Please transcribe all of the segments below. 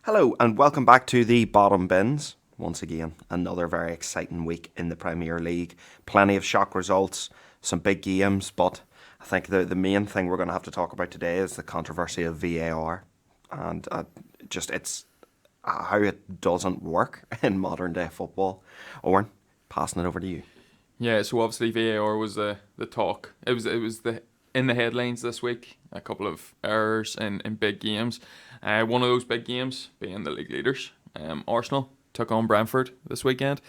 Hello and welcome back to the Bottom Bins. Once again, another very exciting week in the Premier League. Plenty of shock results, some big games, but I think the main thing we're going to have to talk about today is the controversy of VAR and it's how it doesn't work in modern day football. Owen, passing it over to you. Yeah, so obviously VAR was the talk. It was in the headlines this week. A couple of errors in big games. One of those big games being the league leaders. Arsenal took on Brentford this weekend.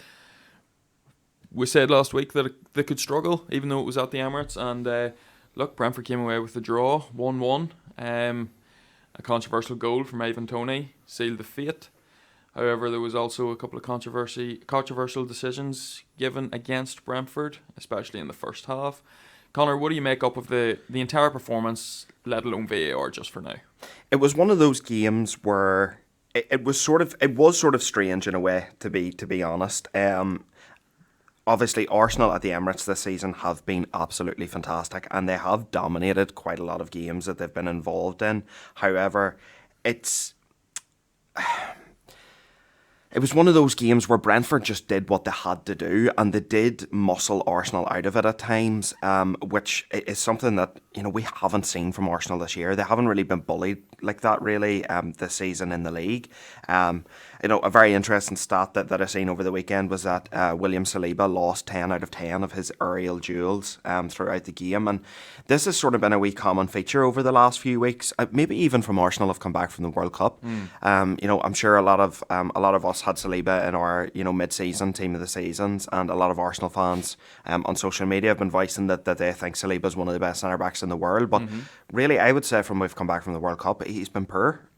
We said last week that they could struggle, even though it was at the Emirates. And look, Brentford came away with the draw, 1-1. A controversial goal from Ivan Toney sealed the fate. However, there was also a couple of controversial decisions given against Brentford, especially in the first half. Connor, what do you make up of the entire performance, let alone VAR, just for now? It was one of those games where it was sort of strange in a way, to be honest. Obviously, Arsenal at the Emirates this season have been absolutely fantastic, and they have dominated quite a lot of games that they've been involved in. However, it was one of those games where Brentford just did what they had to do, and they did muscle Arsenal out of it at times, which is something that we haven't seen from Arsenal this year. They haven't really been bullied like that really this season in the league. A very interesting stat that I seen over the weekend was that William Saliba lost 10 out of 10 of his aerial duels throughout the game, and this has sort of been a wee common feature over the last few weeks. Maybe even from Arsenal have come back from the World Cup. I'm sure a lot of us had Saliba in our mid-season team of the seasons, and a lot of Arsenal fans on social media have been voicing that they think Saliba is one of the best centre backs in the world. But really, I would say from we've come back from the World Cup, he's been poor.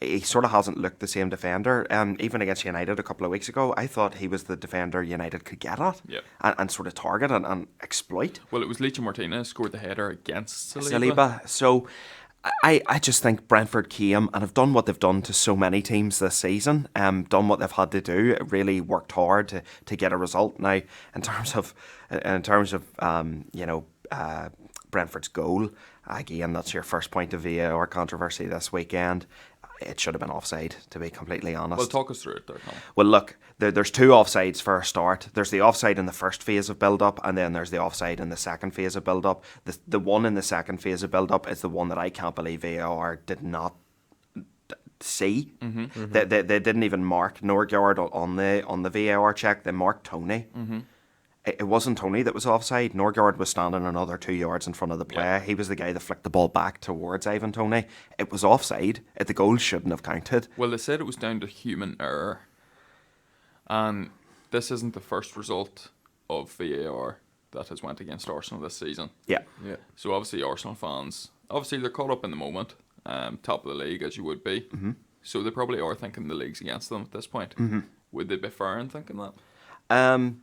He sort of hasn't looked the same defender. Even against United a couple of weeks ago, I thought he was the defender United could get at and sort of target and exploit. Well, it was Licha Martinez scored the header against Saliba. So I just think Brentford came and have done what they've done to so many teams this season. Done what they've had to do. Really worked hard to get a result. Now, in terms of Brentford's goal, again, that's your first point of VAR controversy this weekend. It should have been offside, to be completely honest. Well, talk us through it there, Tom. Well, look, there's two offsides for a start. There's the offside in the first phase of build-up, and then there's the offside in the second phase of build-up. The one in the second phase of build-up is the one that I can't believe VAR did not see. They didn't even mark Norgard on the VAR check. They marked Toney. It wasn't Toney that was offside. Norgard was standing another 2 yards in front of the play. Yeah. He was the guy that flicked the ball back towards Ivan Toney. It was offside. The goal shouldn't have counted. Well, they said it was down to human error. And this isn't the first result of VAR that has went against Arsenal this season. Yeah. So obviously Arsenal fans, they're caught up in the moment, top of the league as you would be. So they probably are thinking the league's against them at this point. Would they be fair in thinking that?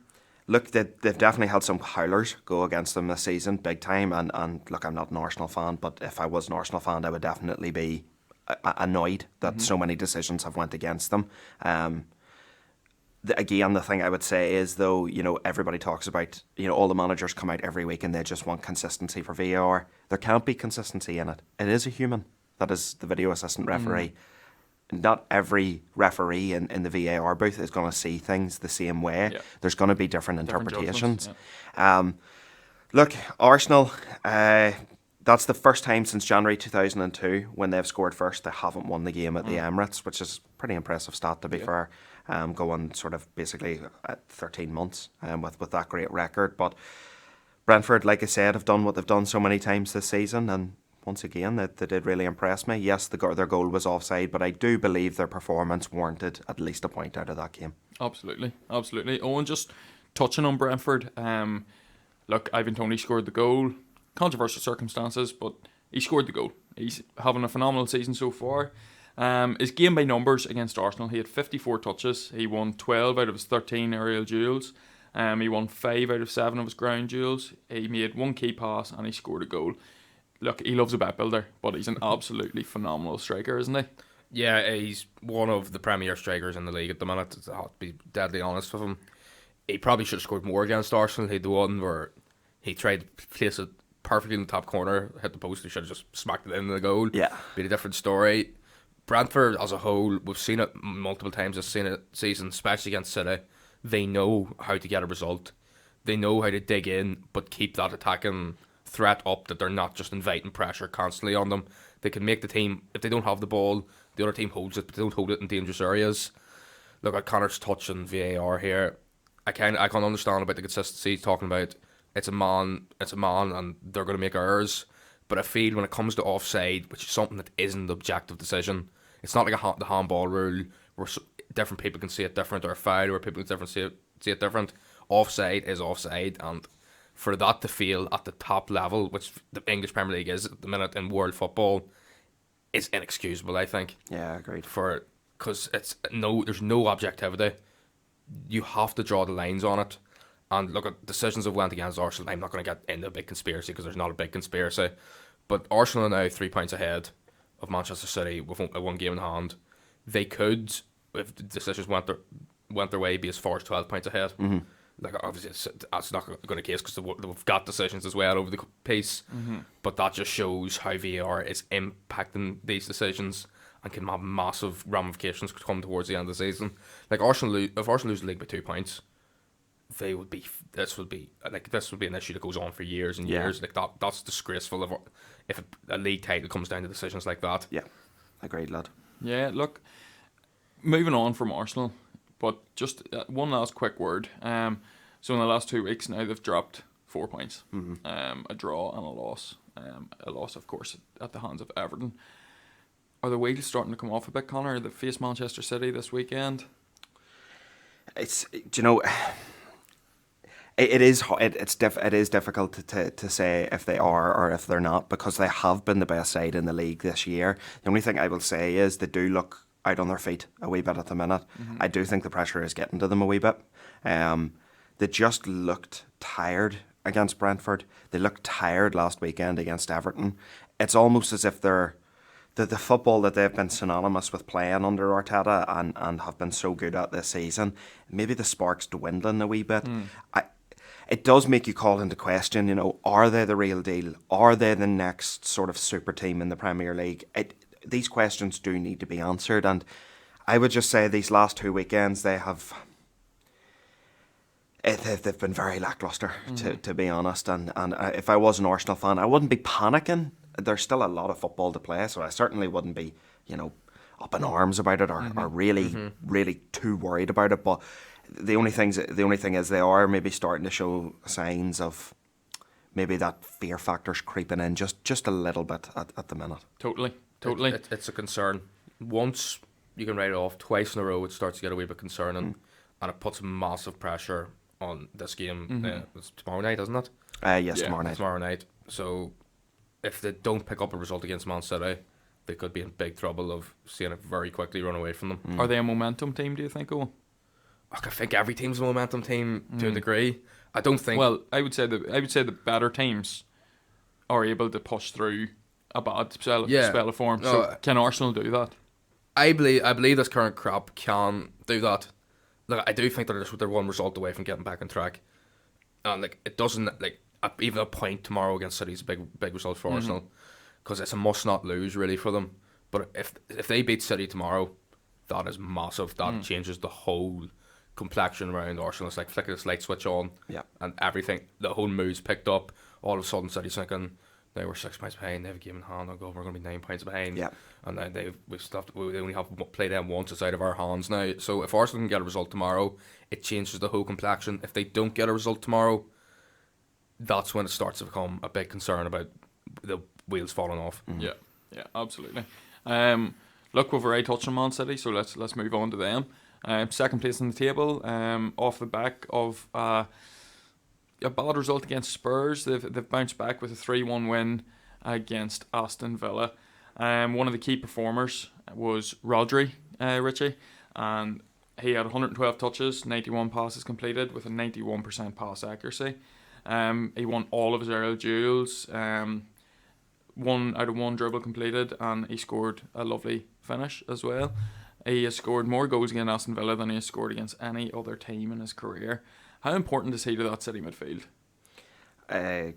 Look, they've definitely had some howlers go against them this season, big time. And look, I'm not an Arsenal fan, but if I was an Arsenal fan, I would definitely be annoyed that so many decisions have went against them. Again, the thing I would say is, though, everybody talks about, all the managers come out every week and they just want consistency for VAR. There can't be consistency in it. It is a human. That is the video assistant referee. Not every referee in the VAR booth is going to see things the same way. Yeah. There's going to be different interpretations. Look, Arsenal, that's the first time since January 2002 when they've scored first. They haven't won the game at the Emirates, which is a pretty impressive stat, to be fair. Going sort of basically at 13 months with that great record. But Brentford, like I said, have done what they've done so many times this season, and once again, they did really impress me. Yes, their goal was offside, but I do believe their performance warranted at least a point out of that game. Absolutely. Owen, just touching on Brentford, look, Ivan Toney scored the goal. Controversial circumstances, but he scored the goal. He's having a phenomenal season so far. His game by numbers against Arsenal, he had 54 touches. He won 12 out of his 13 aerial duels. He won 5 out of 7 of his ground duels. He made one key pass and he scored a goal. Look, he loves a bet builder, but he's an absolutely phenomenal striker, isn't he? Yeah, he's one of the premier strikers in the league at the minute. I have to be deadly honest with him. He probably should have scored more against Arsenal. He had the one where he tried to place it perfectly in the top corner, hit the post. He should have just smacked it into the goal. Yeah, be a different story. Brentford as a whole, we've seen it multiple times this season, especially against City. They know how to get a result. They know how to dig in, but keep that attacking threat up, that they're not just inviting pressure constantly on them. They can make the team, if they don't have the ball, the other team holds it, but they don't hold it in dangerous areas. Look at Connor's touch on VAR here. I can understand about the consistency, talking about it's a man, and they're going to make errors. But I feel when it comes to offside, which is something that isn't the objective decision, it's not like the handball rule where different people can see it different, or a foul where people can see it different. Offside is offside, and for that to fail at the top level, which the English Premier League is at the minute in world football, is inexcusable, I think. Yeah, agreed. Because there's no objectivity. You have to draw the lines on it. And look at decisions that went against Arsenal. I'm not going to get into a big conspiracy because there's not a big conspiracy. But Arsenal are now 3 points ahead of Manchester City with one game in hand. They could, if the decisions went their way, be as far as 12 points ahead. Mm-hmm. Like, obviously, that's not going to be the case because they've got decisions as well over the piece. Mm-hmm. But that just shows how VAR is impacting these decisions and can have massive ramifications come towards the end of the season. Like, if Arsenal lose the league by 2 points, this would be an issue that goes on for years and years. Like that's disgraceful if a league title comes down to decisions like that. Yeah, agreed, lad. Yeah, look, moving on from Arsenal, but just one last quick word. So in the last 2 weeks now, they've dropped 4 points. Mm-hmm. A draw and a loss. A loss, of course, at the hands of Everton. Are the wheels starting to come off a bit, Connor? They face Manchester City this weekend. It is difficult to say if they are or if they're not, because they have been the best side in the league this year. The only thing I will say is they do look out on their feet a wee bit at the minute. Mm-hmm. I do think the pressure is getting to them a wee bit. They just looked tired against Brentford. They looked tired last weekend against Everton. It's almost as if they're the football that they've been synonymous with playing under Arteta and have been so good at this season, maybe the spark's dwindling a wee bit. It does make you call into question, are they the real deal? Are they the next sort of super team in the Premier League? These questions do need to be answered, and I would just say these last 2 weekends they've been very lacklustre, to be honest. And if I was an Arsenal fan, I wouldn't be panicking. There's still a lot of football to play, so I certainly wouldn't be, up in arms about it or really too worried about it. But the only thing is they are maybe starting to show signs of maybe that fear factor's creeping in just a little bit at the minute. Totally. It's a concern. Once you can write it off, twice in a row it starts to get a wee bit concerning, and it puts massive pressure on this game. It's tomorrow night, isn't it? Yes, tomorrow night. Tomorrow night. So if they don't pick up a result against Man City, they could be in big trouble of seeing it very quickly run away from them. Are they a momentum team, do you think, Owen? I think every team's a momentum team to a degree. I don't think. Well, I would say the better teams are able to push through a bad spell of form. So can Arsenal do that? I believe this current crop can do that. Look, I do think that they're one result away from getting back on track, and it doesn't even a point tomorrow against City is a big result for Arsenal, because it's a must not lose really for them. But if they beat City tomorrow, that is massive. That changes the whole complexion around Arsenal. It's like flicking this light switch on, and everything. The whole mood's picked up. All of a sudden, City's thinking, now we're 6 points behind. They have a game in hand. We're going to be 9 points behind. Yeah. And then they only have played them once. It's out of our hands now. So if Arsenal can get a result tomorrow, it changes the whole complexion. If they don't get a result tomorrow, that's when it starts to become a big concern about the wheels falling off. Yeah, absolutely. Look, we've already touched on Man City, so let's move on to them. Second place on the table, off the back of a bad result against Spurs. They've bounced back with a 3-1 win against Aston Villa. One of the key performers was Rodri, Richie, and he had 112 touches, 91 passes completed with a 91% pass accuracy. He won all of his aerial duels, 1 out of 1 dribble completed, and he scored a lovely finish as well. He has scored more goals against Aston Villa than he has scored against any other team in his career. How important is he to that City midfield?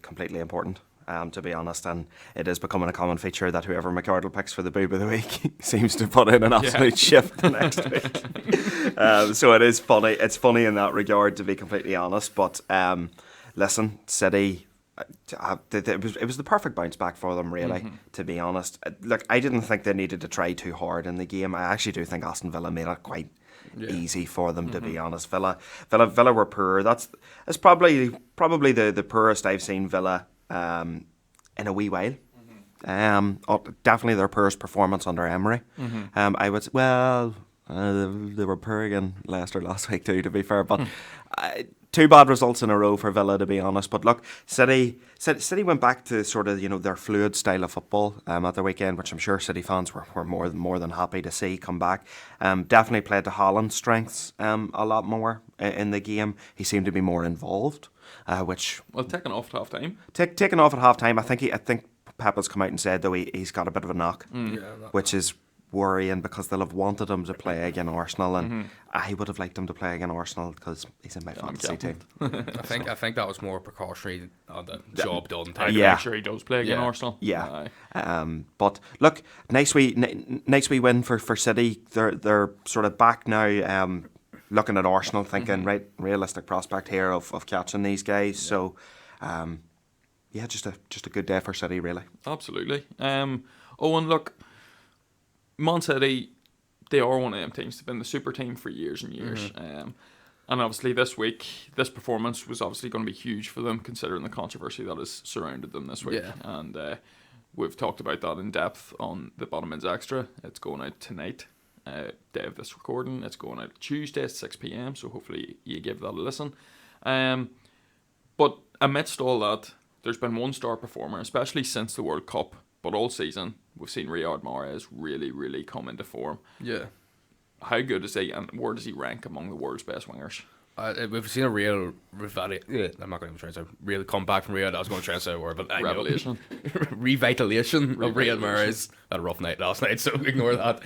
Completely important. to be honest, and it is becoming a common feature that whoever McArdle picks for the boob of the week seems to put in an absolute shift the next week. So it is funny. It's funny in that regard, to be completely honest. But listen, City. It was the perfect bounce back for them, really, to be honest. Look, I didn't think they needed to try too hard in the game. I actually do think Aston Villa made it quite easy for them, to be honest. Villa were poor. It's probably the poorest I've seen Villa in a wee while. Definitely their poorest performance under Emery. I would they were poor again Leicester last week too, to be fair, but two bad results in a row for Villa, to be honest. But look, City went back to sort of their fluid style of football at the weekend, which I'm sure City fans were more than happy to see come back. Definitely played to Haaland's strengths a lot more in the game. He seemed to be more involved, which taken off at half time. Taken off at half time. I think Pep has come out and said though he's got a bit of a knock, which is worrying because they'll have wanted him to play against Arsenal, and I would have liked him to play against Arsenal because he's in my fantasy team. I think that was more precautionary on the job done. I'm Yeah. sure he does play against Arsenal. Yeah. But look, nice wee win for City. They're sort of back now. Looking at Arsenal, thinking right, realistic prospect here of catching these guys. So, just a good day for City, really. Absolutely. Owen, look, Man City, they are one of them teams. They've been the super team for years and years. And obviously this week, this performance was obviously going to be huge for them, considering the controversy that has surrounded them this week. Yeah. And we've talked about that in depth on the Bottom Ends Extra. It's going out tonight, day of this recording. It's going out Tuesday at 6 p.m, so hopefully you give that a listen. But amidst all that, there's been one star performer, especially since the World Cup, but all season, we've seen Riyad Mahrez really, really come into form. Yeah. How good is he, and where does he rank among the world's best wingers? We've seen a real I'm not going to try and say real comeback from Riyad. I was going to try and say a word, but Revelation. Revitalization of Riyad Mahrez. Had a rough night last night, so ignore that.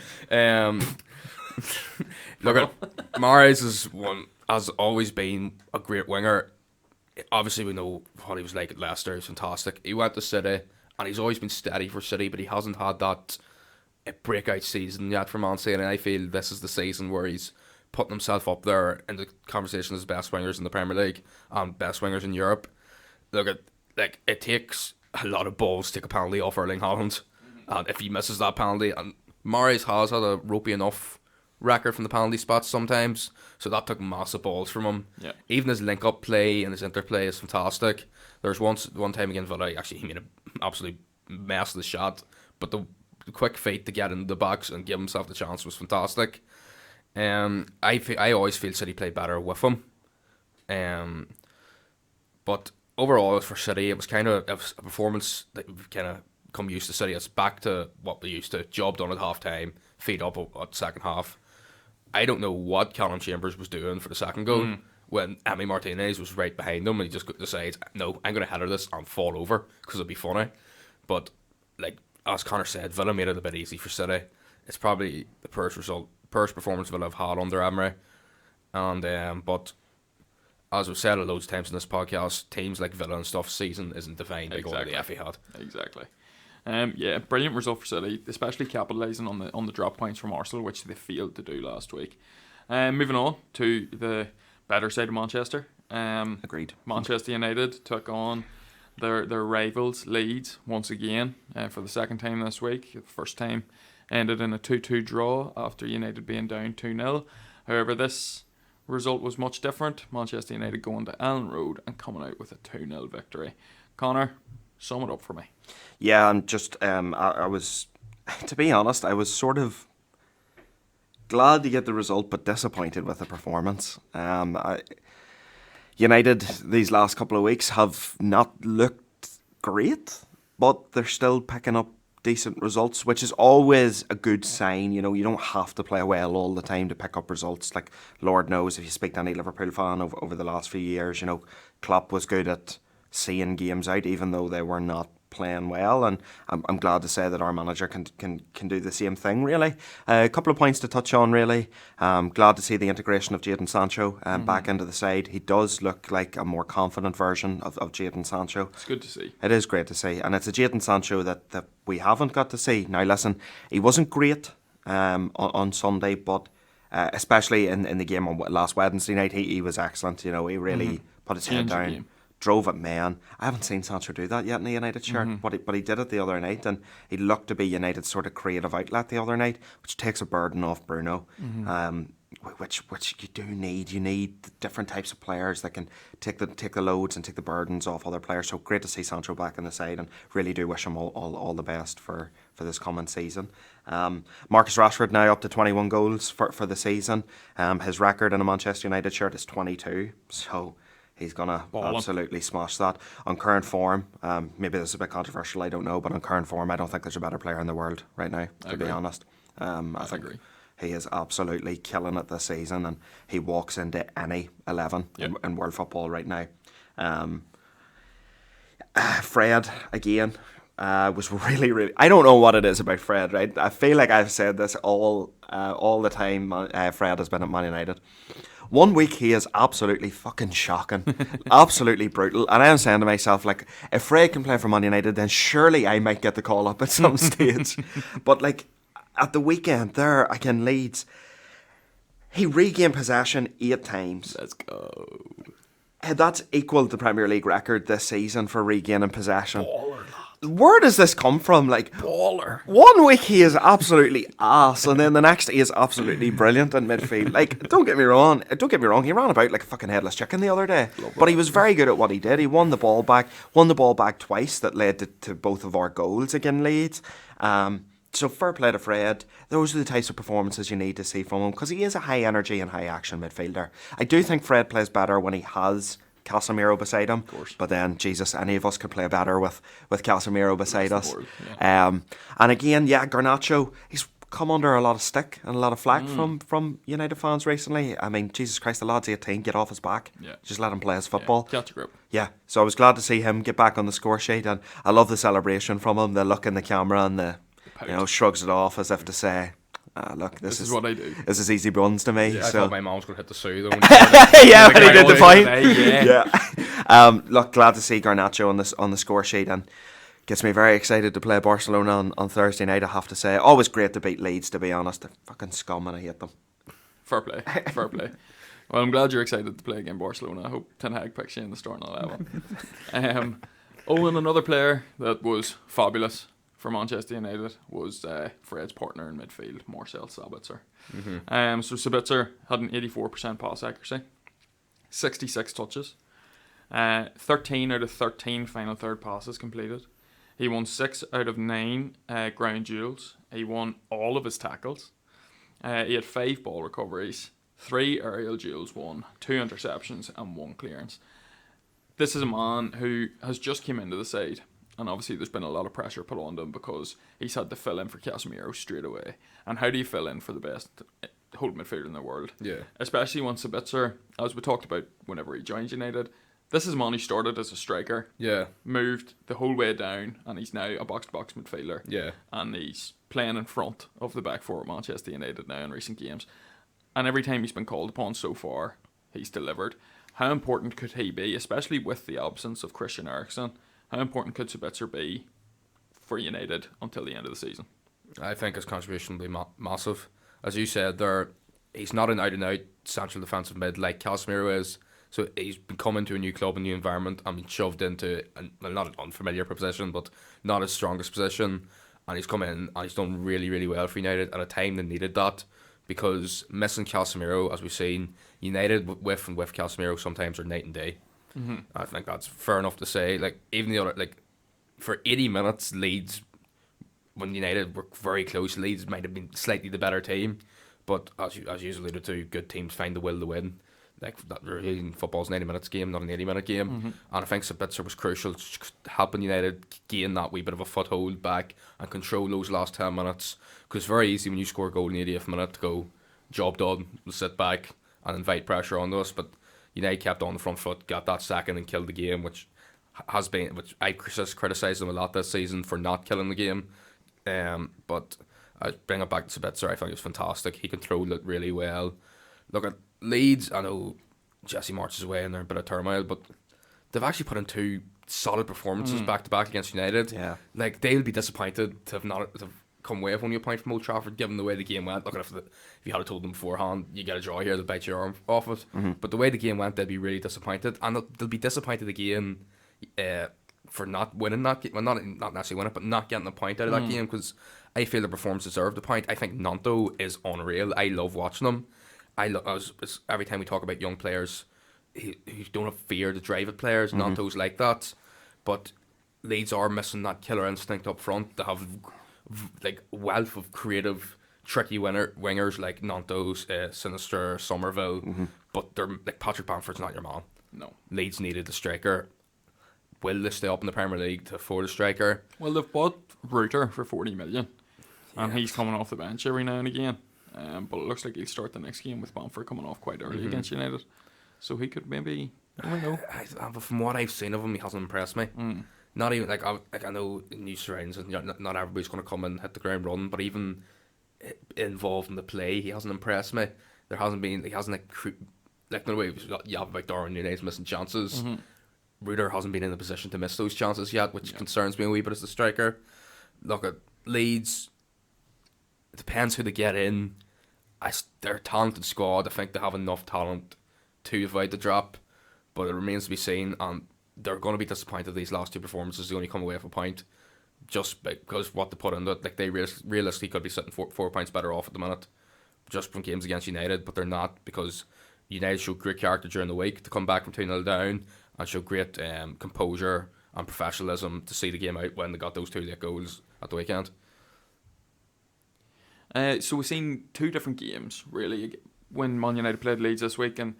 Look at Mahrez has always been a great winger. Obviously, we know what he was like at Leicester. He's fantastic. He went to City, and he's always been steady for City, but he hasn't had that breakout season yet for Man City, and I feel this is the season where he's putting himself up there in the conversation as best wingers in the Premier League and best wingers in Europe. Look at it takes a lot of balls to take a penalty off Erling Haaland, and if he misses that penalty, and Mahrez has had a ropey enough record from the penalty spots sometimes, so that took massive balls from him. Yeah. Even his link-up play and his interplay is fantastic. There's one time against Villa, actually he made an absolute mess of the shot, but the quick feet to get into the box and give himself the chance was fantastic. I always feel City played better with him. But overall for City, it was a performance that we've kind of come used to City. It's back to what we used to. Job done at half time, feet up at second half. I don't know what Callum Chambers was doing for the second goal when Emi Martinez was right behind him and he just decides, no, I'm going to header this and fall over because it'll be funny. But as Connor said, Villa made it a bit easy for City. It's probably the first performance Villa have had under Emery. And but as we've said loads of times in this podcast, teams like Villa and stuff, season isn't defined by going to the FA had. Exactly. Brilliant result for City, especially capitalising on the drop points from Arsenal, which they failed to do last week. Moving on to the better side of Manchester. Agreed. Manchester United took on their rivals Leeds once again for the second time this week. The first time ended in a 2-2 draw after United being down 2-0. However, this result was much different. Manchester United going to Elland Road and coming out with a 2-0 victory. Connor, sum it up for me. Yeah, I'm just, I was, to be honest, I was sort of glad to get the result, but disappointed with the performance. United, these last couple of weeks, have not looked great, but they're still picking up decent results, which is always a good sign. You don't have to play well all the time to pick up results. Like, Lord knows, if you speak to any Liverpool fan over the last few years, Klopp was good at seeing games out, even though they were not playing well, and I'm glad to say that our manager can do the same thing, really. A couple of points to touch on, really. Glad to see the integration of Jadon Sancho back into the side. He does look like a more confident version of Jadon Sancho. It's good to see. It is great to see, and it's a Jadon Sancho that we haven't got to see. Now, listen, he wasn't great on Sunday, but especially in the game on last Wednesday night, he was excellent. He really put his head Changed the down, game. drove at man. I haven't seen Sancho do that yet in the United shirt, but he did it the other night, and he looked to be United's sort of creative outlet the other night, which takes a burden off Bruno. Which you do need. You need different types of players that can take the loads and take the burdens off other players. So great to see Sancho back in the side, and really do wish him all the best for this coming season. Marcus Rashford now up to 21 goals for the season. His record in a Manchester United shirt is 22. So he's gonna absolutely smash that. On current form, maybe this is a bit controversial, I don't know, but on current form, I don't think there's a better player in the world right now, to be honest. I think agree. he is absolutely killing it this season, and he walks into any 11 in world football right now. Fred, again, was really... I don't know what it is about Fred, right? I feel like I've said this all the time. Fred has been at Man United. 1 week he is absolutely fucking shocking, absolutely brutal, and I am saying to myself, like, if Fred can play for Man United, then surely I might get the call up at some stage. But like, at the weekend there again, Leeds, he regained possession 8 times. Let's go. That's equalled the Premier League record this season for regaining possession. Baller, lad. Where does this come from? Like, Baller. 1 week he is absolutely ass, and then the next he is absolutely brilliant in midfield. Like, don't get me wrong, he ran about like a fucking headless chicken the other day. But he was very good at what he did. He won the ball back twice, that led to both of our goals against Leeds. So fair play to Fred. Those are the types of performances you need to see from him, because he is a high energy and high action midfielder. I do think Fred plays better when he has Casemiro beside him. Of course. But then, Jesus, any of us could play better with Casemiro beside us. And again, Garnacho, he's come under a lot of stick and a lot of flack from United fans recently. I mean, Jesus Christ, the lad's 18, get off his back. Yeah. Just let him play his football. Catch a grip. Yeah, so I was glad to see him get back on the score sheet, and I love the celebration from him, the look in the camera, and the shrugs it off as if to say, look, this is what I do. This is easy buns to me. Yeah, I thought my mom was going to hit the sue though. Yeah, when he did the point. Yeah. Look, glad to see Garnacho on the score sheet, and gets me very excited to play Barcelona on Thursday night, I have to say. Always great to beat Leeds, to be honest. They're fucking scum and I hate them. Fair play. Well, I'm glad you're excited to play against Barcelona. I hope Ten Hag picks you in the starting 11. And another player that was fabulous for Manchester United was Fred's partner in midfield, Marcel Sabitzer. So Sabitzer had an 84% pass accuracy, 66 touches, 13 out of 13 final third passes completed. He won 6 out of 9 ground duels. He won all of his tackles. He had 5 ball recoveries, 3 aerial duels won, 2 interceptions and 1 clearance. This is a man who has just come into the side, and obviously there's been a lot of pressure put on him because he's had to fill in for Casemiro straight away. And how do you fill in for the best holding midfielder in the world? Yeah. Especially when Sabitzer, as we talked about whenever he joined United, this is a man who started as a striker. Yeah. Moved the whole way down, and he's now a box-to-box midfielder. Yeah. And he's playing in front of the back four at Manchester United now in recent games. And every time he's been called upon so far, he's delivered. How important could he be, especially with the absence of Christian Eriksen? How important could Sabitzer be for United until the end of the season? I think his contribution will be massive. As you said, he's not an out-and-out central defensive mid like Casemiro is. So he's been coming to a new club, a new environment, and been shoved into not an unfamiliar position, but not his strongest position. And he's come in and he's done really, really well for United at a time they needed that. Because missing Casemiro, as we've seen, United with Casemiro sometimes are night and day. Mm-hmm. I think that's fair enough to say. Like, even the other, like, for 80 minutes, Leeds, when United were very close, Leeds might have been slightly the better team. But as you alluded to, good teams find the will to win. Like, that really, football's a 90 minutes game, not an 80-minute game. Mm-hmm. And I think Sabitzer was crucial to helping United gain that wee bit of a foothold back and control those last 10 minutes. Because it's very easy when you score a goal in the 80th minute to go, job done, we'll sit back and invite pressure onto us. But United kept on the front foot, got that second and killed the game, which has been, which I just criticised him a lot this season for not killing the game. But I bring it back to Sabitzer. I think he was fantastic. He controlled it really well. Look at Leeds. I know Jesse March is away and they're a bit of turmoil, but they've actually put in 2 solid performances back to back against United. Yeah. Like, they'll be disappointed to have come away with only a point from Old Trafford, given the way the game went. Look, if you had told them beforehand, you get a draw here, they'll bite your arm off it. But the way the game went, they'll be really disappointed, and they'll be disappointed again for not winning that game. Well, not necessarily winning, but not getting a point out of that game, because I feel the performance deserved the point. I think Nanto is unreal. I love watching him. Every time we talk about young players who don't have fear to drive at players, Nanto's like that. But Leeds are missing that killer instinct up front. They have like wealth of creative, tricky wingers like Nanto's, Sinister, Somerville. But they're like, Patrick Bamford's not your man. No. Leeds needed a striker. Will they stay up in the Premier League to afford a striker? Well, they've bought Reuter for 40 million, and he's coming off the bench every now and again. But it looks like he'll start the next game with Bamford coming off quite early against United, so he could maybe. I don't know. But from what I've seen of him, he hasn't impressed me. Not even I know in new surroundings, and not everybody's going to come and hit the ground running, but even involved in the play, he hasn't impressed me. There hasn't been, he hasn't like no way you have about Darwin Núñez missing chances. Ruder hasn't been in a position to miss those chances yet, which concerns me a wee bit as a striker. Look at Leeds. It depends who they get in. They're a talented squad. I think they have enough talent to avoid the drop, but it remains to be seen. And they're going to be disappointed these last 2 performances. They only come away with a point, just because what they put into it. Like, they realistically could be sitting 4 points better off at the minute, just from games against United, but they're not, because United showed great character during the week to come back from 2-0 down, and showed great composure and professionalism to see the game out when they got those 2 late goals at the weekend. So we've seen 2 different games, really, when Man United played Leeds this week, and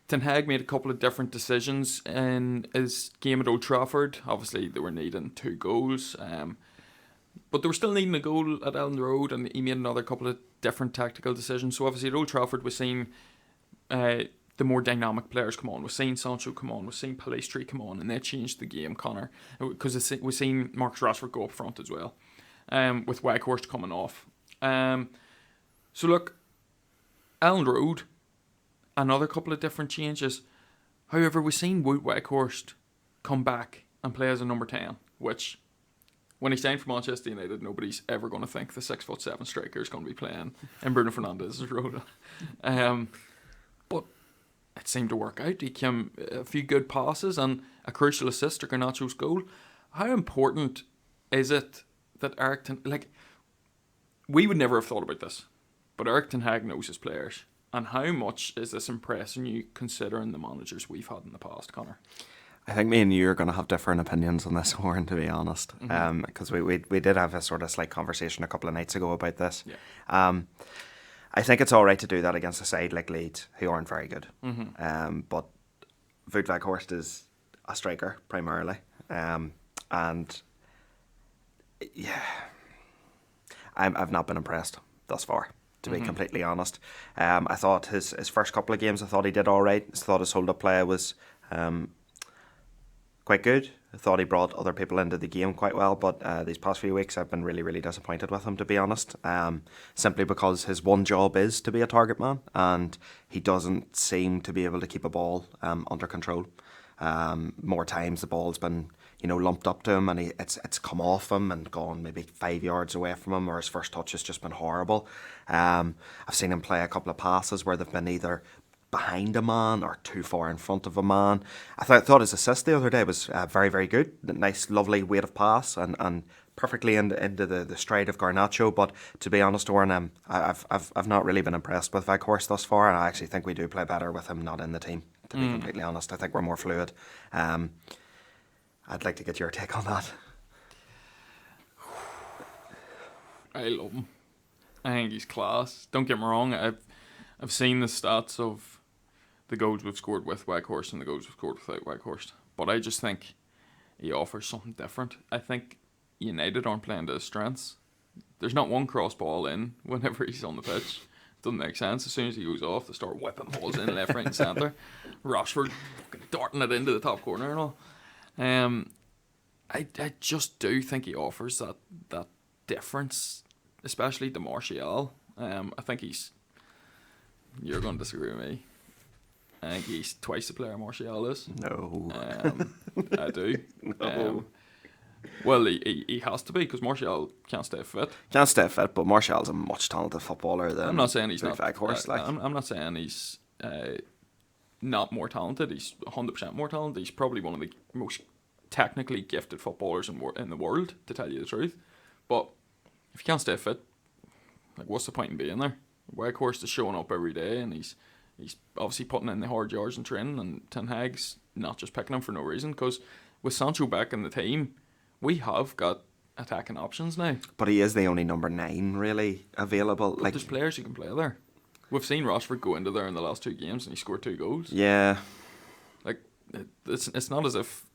Ten Hag made a couple of different decisions in his game at Old Trafford. Obviously, they were needing 2 goals, but they were still needing a goal at Elland Road, and he made another couple of different tactical decisions. So obviously at Old Trafford, we've seen the more dynamic players come on. We've seen Sancho come on, we've seen Pellistri come on, and they changed the game, Connor, because we've seen Marcus Rashford go up front as well, with Weghorst coming off. So look, Elland Road, another couple of different changes. However, we've seen Wout Weghorst come back and play as a number 10, which, when he signed for Manchester United, nobody's ever going to think the 6'7" striker is going to be playing in Bruno Fernandes's role. But it seemed to work out. He came a few good passes and a crucial assist to Garnacho's goal. How important is it that Eric we would never have thought about this, but Eric Ten Hag knows his players. And how much is this impressing you, considering the managers we've had in the past, Connor? I think me and you are going to have different opinions on this, Warren, to be honest. Because we did have a sort of slight conversation a couple of nights ago about this. Yeah. I think it's all right to do that against a side like Leeds, who aren't very good. But Wout Weghorst is a striker, primarily. And yeah, I've not been impressed thus far, to be completely honest. I thought his first couple of games, I thought he did all right. I thought his hold-up play was quite good. I thought he brought other people into the game quite well, but these past few weeks I've been really, really disappointed with him, to be honest. Simply because his one job is to be a target man, and he doesn't seem to be able to keep a ball under control. More times the ball's been, lumped up to him, and it's come off him and gone maybe 5 yards away from him, or his first touch has just been horrible. I've seen him play a couple of passes where they've been either behind a man or too far in front of a man. I thought his assist the other day was very, very good. Nice, lovely weight of pass and perfectly into the stride of Garnacho. But to be honest, Warren, I've not really been impressed with Weghorst thus far, and I actually think we do play better with him not in the team. To be completely honest, I think we're more fluid. I'd like to get your take on that. I love him. I think he's class. Don't get me wrong. I've seen the stats of the goals we've scored with Weghorst and the goals we've scored without Weghorst, but I just think he offers something different. I think United aren't playing to his strengths. There's not one cross ball in whenever he's on the pitch. Doesn't make sense. As soon as he goes off, they start whipping balls in left, right and centre. Rashford fucking darting it into the top corner and all. I just do think he offers that difference, especially to Martial. I think he's. You're going to disagree with me. I think he's twice the player Martial is. No. I do. No. Well, he has to be because Martial can't stay fit. Can't stay fit, but Martial's a much talented footballer than I'm not saying he's not. Weghorst, like. I'm not saying he's not more talented. He's 100% more talented. He's probably one of the most technically gifted footballers in the world, to tell you the truth. But if you can't stay fit, like, what's the point in being there? Weghorst is showing up every day, and he's obviously putting in the hard yards and training, and Ten Hag's not just picking him for no reason, because with Sancho back in the team, we have got attacking options now. But he is the only number 9 really available. But there's players who can play there. We've seen Rashford go into there in the last 2 games and he scored 2 goals. Yeah. Like, it's not as if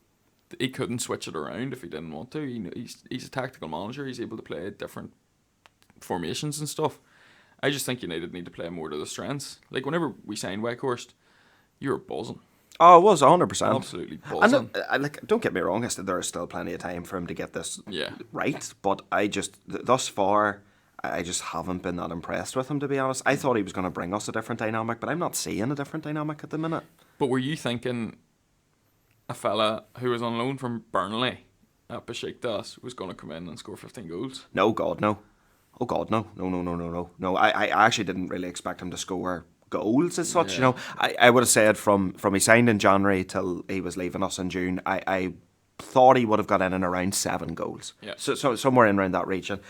he couldn't switch it around if he didn't want to. He's a tactical manager. He's able to play different formations and stuff. I just think United need to play more to the strengths. Like, whenever we signed Weghorst, you were buzzing. Oh, it was 100%. Absolutely buzzing. And like, don't get me wrong, there is still plenty of time for him to get this Yeah. right. But I just, thus far, I just haven't been that impressed with him, to be honest. I thought he was going to bring us a different dynamic, but I'm not seeing a different dynamic at the minute. But were you thinking a fella who was on loan from Burnley at Besiktas was going to come in and score 15 goals? No, God, no. Oh, God, no. No, I actually didn't really expect him to score goals as such, you know. I would have said from he signed in January till he was leaving us in June, I thought he would have got in and around 7 goals. Yeah. So somewhere in around that region.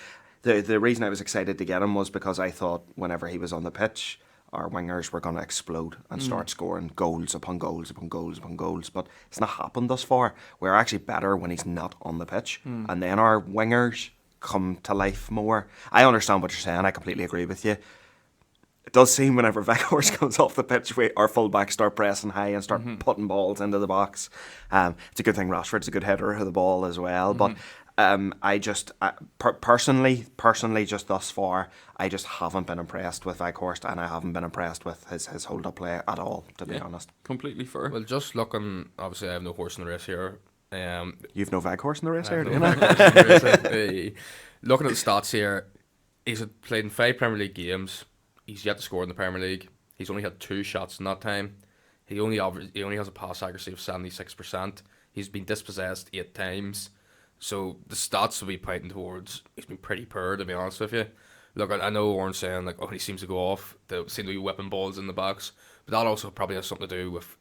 The reason I was excited to get him was because I thought whenever he was on the pitch, our wingers were going to explode and start scoring goals upon goals upon goals upon goals. But it's not happened thus far. We're actually better when he's not on the pitch. And then our wingers come to life more. I understand what you're saying. I completely agree with you. It does seem whenever Weghorst comes off the pitch, our fullbacks start pressing high and start putting balls into the box. It's a good thing Rashford's a good header of the ball as well. But I just personally, just thus far, I just haven't been impressed with Weghorst, and I haven't been impressed with his hold-up play at all, to be honest. Completely fair. Well, just looking, obviously I have no horse in the race here. You've no Weghorst in the race here, do you? Looking at the stats here, he's played in 5 Premier League games. He's yet to score in the Premier League. He's only had 2 shots in that time. He only has a pass accuracy of 76%. He's been dispossessed 8 times. So the stats will be pointing towards he's been pretty poor, to be honest with you. Look, I know Warren's saying like, oh, he seems to go off. They seem to be whipping balls in the box, but that also probably has something to do with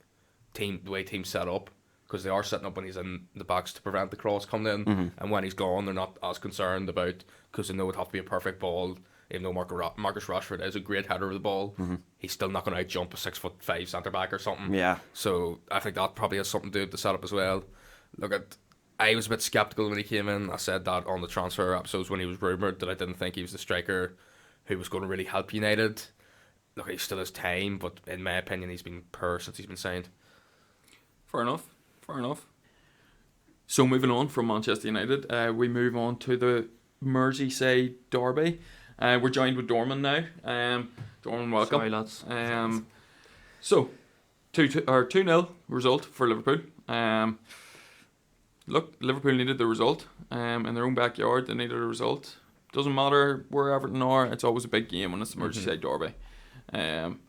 the way teams set up, because they are setting up when he's in the box to prevent the cross coming in, and when he's gone, they're not as concerned about, because they know it'd have to be a perfect ball. Even though Marcus Rashford is a great header of the ball, he's still not going to outjump a 6'5" centre back or something. Yeah. So I think that probably has something to do with the setup as well. I was a bit sceptical when he came in. I said that on the transfer episodes when he was rumoured, that I didn't think he was the striker who was going to really help United. Look, he still has time, but in my opinion, he's been poor since he's been signed. Fair enough. So moving on from Manchester United, we move on to the Merseyside derby. We're joined with Dorman now. Dorman, welcome. Sorry, lads. So 2-0 result for Liverpool. Look, Liverpool needed the result. In their own backyard, they needed a result. Doesn't matter where Everton are, it's always a big game when it's the Merseyside derby.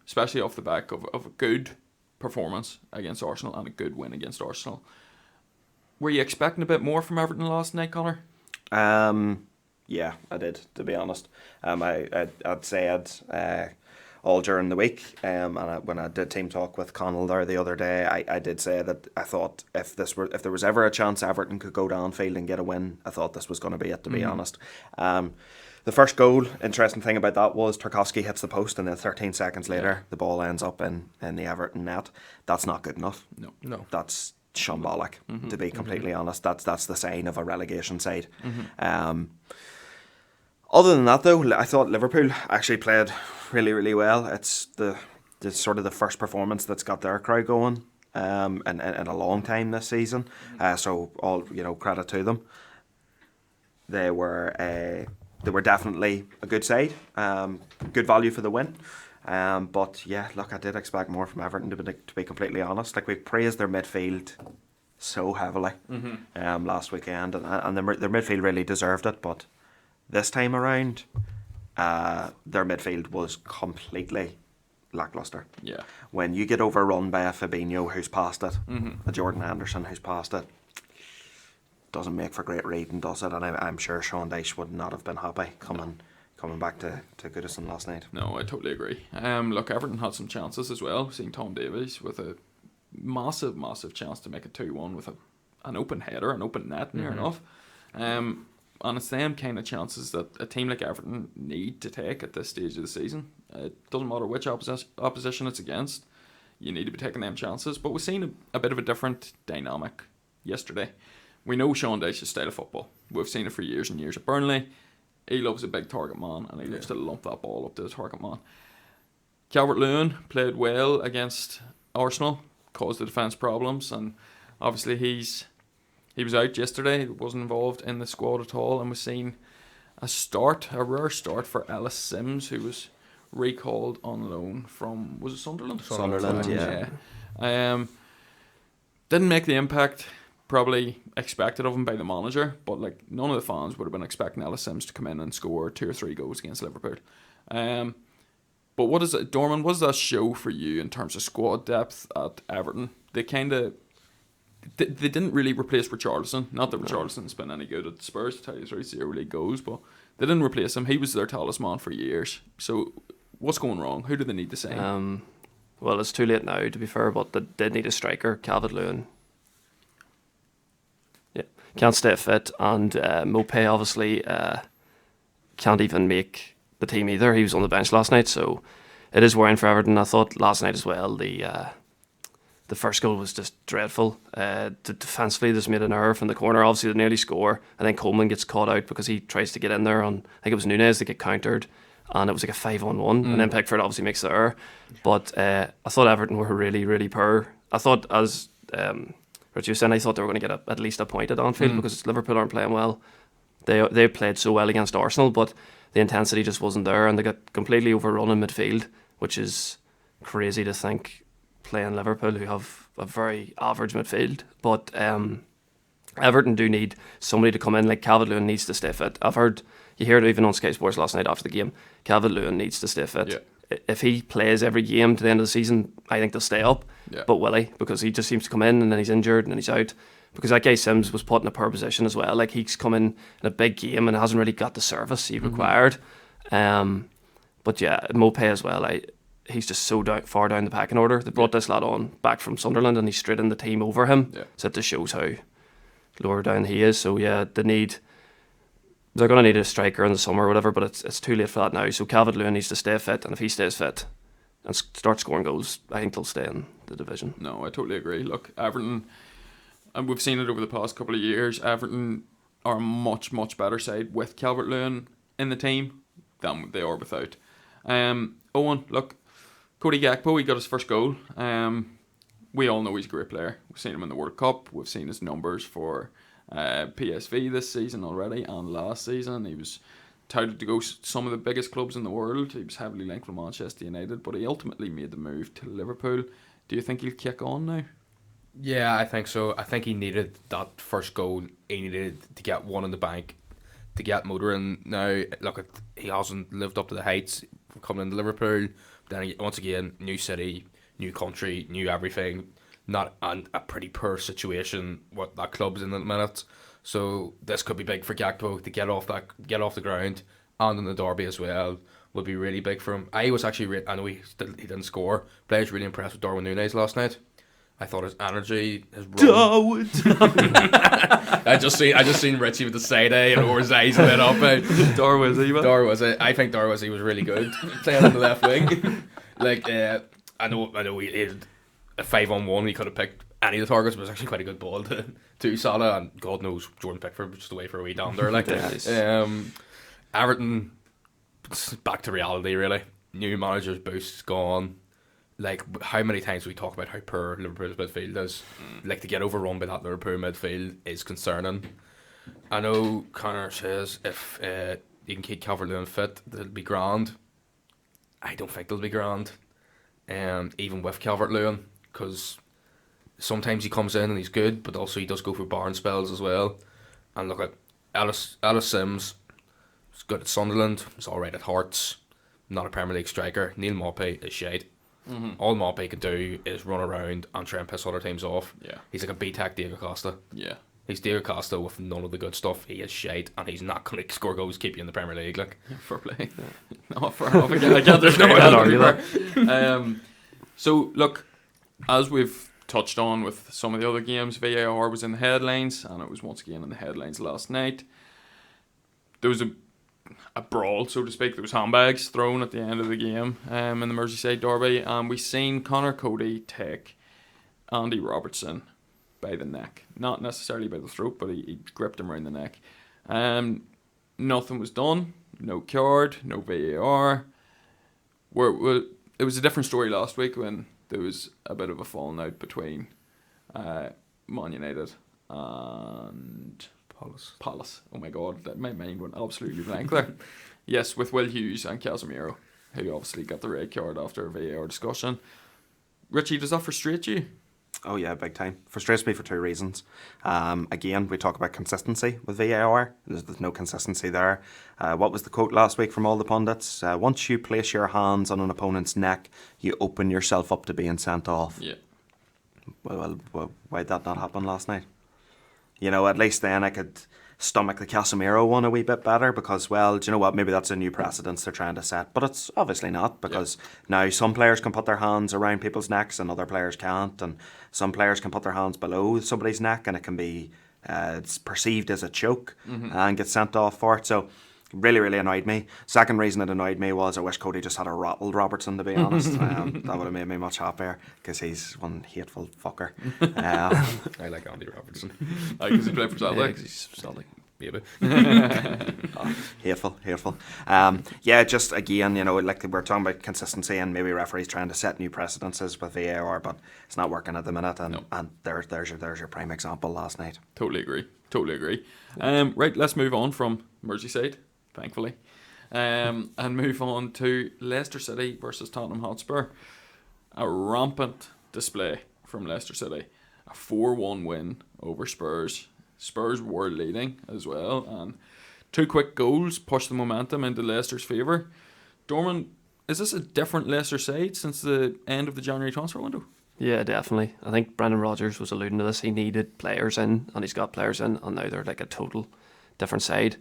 Especially off the back of a good performance against Arsenal and a good win against Arsenal. Were you expecting a bit more from Everton last night, Connor? Yeah, I did, to be honest. I'd said all during the week, and when I did team talk with Connell there the other day, I did say that I thought if there was ever a chance Everton could go downfield and get a win, I thought this was going to be it, to be honest. The first goal, interesting thing about that was Tarkowski hits the post, and then 13 seconds later, the ball ends up in the Everton net. That's not good enough. No. That's shambolic, to be completely honest. That's the sign of a relegation side. Other than that, though, I thought Liverpool actually played really, really well. It's the sort of the first performance that's got their crowd going in a long time this season. So all credit to them. They were definitely a good side. Good value for the win. But yeah, look, I did expect more from Everton, to be completely honest. Like, we've praised their midfield so heavily last weekend, and their midfield really deserved it. But this time around, their midfield was completely lackluster. Yeah. When you get overrun by a Fabinho who's past it, a Jordan Anderson who's past it, doesn't make for great reading, does it? And I'm sure Sean Dyche would not have been happy coming back to Goodison last night. No, I totally agree. Look, Everton had some chances as well. Seeing Tom Davies with a massive chance to make it 2-1 with an open header, an open net, near enough. And it's them kind of chances that a team like Everton need to take at this stage of the season. It doesn't matter which opposition it's against, you need to be taking them chances. But we've seen a bit of a different dynamic yesterday. We know Sean Dyche's style of football. We've seen it for years and years at Burnley. He loves a big target man, and he loves to lump that ball up to the target man. Calvert-Lewin played well against Arsenal, caused the defence problems, and obviously he was out yesterday, wasn't involved in the squad at all, and we've seen a rare start for Ellis Sims, who was recalled on loan from, was it Sunderland? Sunderland, yeah. Didn't make the impact probably expected of him by the manager, but like none of the fans would have been expecting Ellis Sims to come in and score 2 or 3 goals against Liverpool. But what is it, Dorman? What does that show for you in terms of squad depth at Everton? They didn't really replace Richarlison. Not that Richarlison's been any good at Spurs, to tell you the truth, see how he goes, but they didn't replace him. He was their talisman for years. So what's going wrong? Who do they need to sign? Well, it's too late now, to be fair, but they did need a striker. Calvert-Lewin can't stay fit, and Mopé obviously can't even make the team either. He was on the bench last night, so it is worrying for Everton. I thought last night as well the first goal was just dreadful. Defensively, they just made an error from the corner. Obviously, they nearly score, and then Coleman gets caught out because he tries to get in there. And I think it was Nunez that get countered, and it was like a 5-on-1. And then Pickford obviously makes the error. But I thought Everton were really, really poor. I thought, as Richie was saying, I thought they were going to get at least a point at Anfield because Liverpool aren't playing well. They played so well against Arsenal, but the intensity just wasn't there, and they got completely overrun in midfield, which is crazy to think, playing Liverpool, who have a very average midfield. But Everton do need somebody to come in. Like Calvert-Lewin needs to stay fit. You heard it even on Sky Sports last night after the game, Calvert-Lewin needs to stay fit. Yeah. If he plays every game to the end of the season, I think they'll stay up. Yeah. But will he? Because he just seems to come in and then he's injured and then he's out. Because that guy Sims was put in a poor position as well. Like, he's come in a big game and hasn't really got the service he required. But yeah, Mopé as well. He's just so far down the pecking order. They brought this lad on back from Sunderland, and he's straight in the team over him. Yeah. So it just shows how lower down he is. So yeah, they're going to need a striker in the summer or whatever, but it's too late for that now. So Calvert-Lewin needs to stay fit, and if he stays fit and starts scoring goals, I think they'll stay in the division. No, I totally agree. Look, Everton, and we've seen it over the past couple of years, Everton are a much, much better side with Calvert-Lewin in the team than they are without. Owen, look, Cody Gakpo, he got his first goal. We all know he's a great player. We've seen him in the World Cup. We've seen his numbers for PSV this season already, and last season he was touted to go some of the biggest clubs in the world. He was heavily linked with Manchester United, but he ultimately made the move to Liverpool. Do you think he'll kick on now? Yeah, I think so. I think he needed that first goal. He needed to get one in the bank to get motoring. Now, look, he hasn't lived up to the heights coming into Liverpool. Then once again, new city, new country, new everything. Not a pretty poor situation what that club's in at the minute. So this could be big for Gakpo to get off the ground, and in the derby as well would be really big for him. I was actually I know he didn't score, but I was really impressed with Darwin Núñez last night. I thought his energy, his run. I just seen Richie with the side eye and his eyes lit up. Darwin, I think Darwin was really good playing on the left wing. Like I know he had a 5-on-1. He could have picked any of the targets, but it was actually quite a good ball to Salah, and God knows Jordan Pickford was just away for a wee down there. Like Everton, back to reality really. New manager's boost's gone. Like, how many times we talk about how poor Liverpool's midfield is? Like, to get overrun by that Liverpool midfield is concerning. I know Connor says if you can keep Calvert-Lewin fit, they'll be grand. I don't think they'll be grand, even with Calvert-Lewin, because sometimes he comes in and he's good, but also he does go for barn spells as well. And look at Ellis Sims. He's good at Sunderland. He's all right at Hearts. Not a Premier League striker. Neil Maupay is shite. All Maupay can do is run around and try and piss other teams off. Yeah. He's like a B-Tech Diego Costa. Yeah. He's Diego Costa with none of the good stuff. He is shite, and he's not going to score goals, keep you in the Premier League. Like, Fair play. No, fair enough. I can't There's no way disagree to argue with that. So, look, as we've touched on with some of the other games, VAR was in the headlines, and it was once again in the headlines last night. There was a brawl, so to speak. There was handbags thrown at the end of the game in the Merseyside derby, and we seen Connor Cody take Andy Robertson by the neck. Not necessarily by the throat, but he gripped him around the neck. Nothing was done. No card, no VAR. It was a different story last week when there was a bit of a falling out between Man United and Palace. Oh my god, my mind went absolutely blank there. Yes, with Will Hughes and Casemiro, who obviously got the red card after a VAR discussion. Richie, does that frustrate you? Oh yeah, big time. Frustrates me for two reasons. Again, we talk about consistency with VAR. There's no consistency there. What was the quote last week from all the pundits? Once you place your hands on an opponent's neck, you open yourself up to being sent off. Yeah. Well, why did that not happen last night? You know, at least then I could stomach the Casemiro one a wee bit better because, well, do you know what? Maybe that's a new precedence they're trying to set. But it's obviously not because now some players can put their hands around people's necks and other players can't. And some players can put their hands below somebody's neck and it can be it's perceived as a choke and get sent off for it. So really, really annoyed me. Second reason it annoyed me was I wish Cody just had a rattled Robertson, to be honest. That would have made me much happier because he's one hateful fucker. I like Andy Robertson. Because he played for Celtic. Yeah, he's Celtic. Maybe. Hateful. Yeah, just again, you know, like we're talking about consistency and maybe referees trying to set new precedences with VAR, but it's not working at the minute. And there's your prime example last night. Totally agree. Right, let's move on from Merseyside, thankfully, and move on to Leicester City versus Tottenham Hotspur. A rampant display from Leicester City. A 4-1 win over Spurs. Spurs were leading as well, and two quick goals pushed the momentum into Leicester's favour. Dorman, is this a different Leicester side since the end of the January transfer window? Yeah, definitely. I think Brendan Rodgers was alluding to this. He needed players in, and he's got players in, and now they're like a total different side.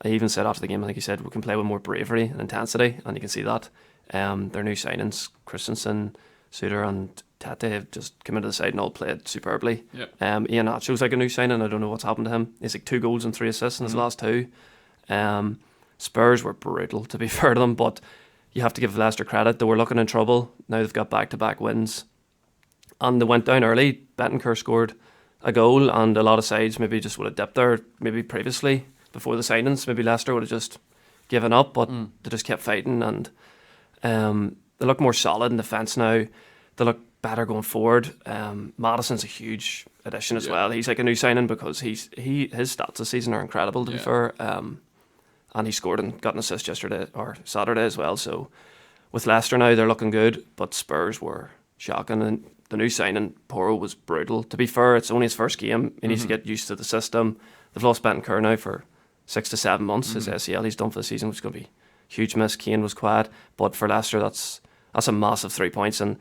I even said after the game, I think he said, we can play with more bravery and intensity, and you can see that. Their new signings, Christensen, Suter and Tete, have just come into the side and all played superbly. Yep. Ian Nacho's like a new signing. I don't know what's happened to him. He's like 2 goals and 3 assists in his last 2. Spurs were brutal, to be fair to them, but you have to give Leicester credit. They were looking in trouble. Now they've got back-to-back wins. And they went down early. Bentancur scored a goal, and a lot of sides maybe just would have dipped there maybe previously before the signings. Maybe Leicester would have just given up, but they just kept fighting, and they look more solid in defence now. They look better going forward. Madison's a huge addition as well. He's like a new signing because his stats this season are incredible, to be fair. And he scored and got an assist yesterday or Saturday as well. So with Leicester now, they're looking good, but Spurs were shocking. And the new signing, Porro, was brutal. To be fair, it's only his first game. He needs to get used to the system. They've lost Bentancur now for 6 to 7 months. His ACL he's done for the season, which is going to be a huge miss. Kane was quiet, but for Leicester, that's a massive 3 points, and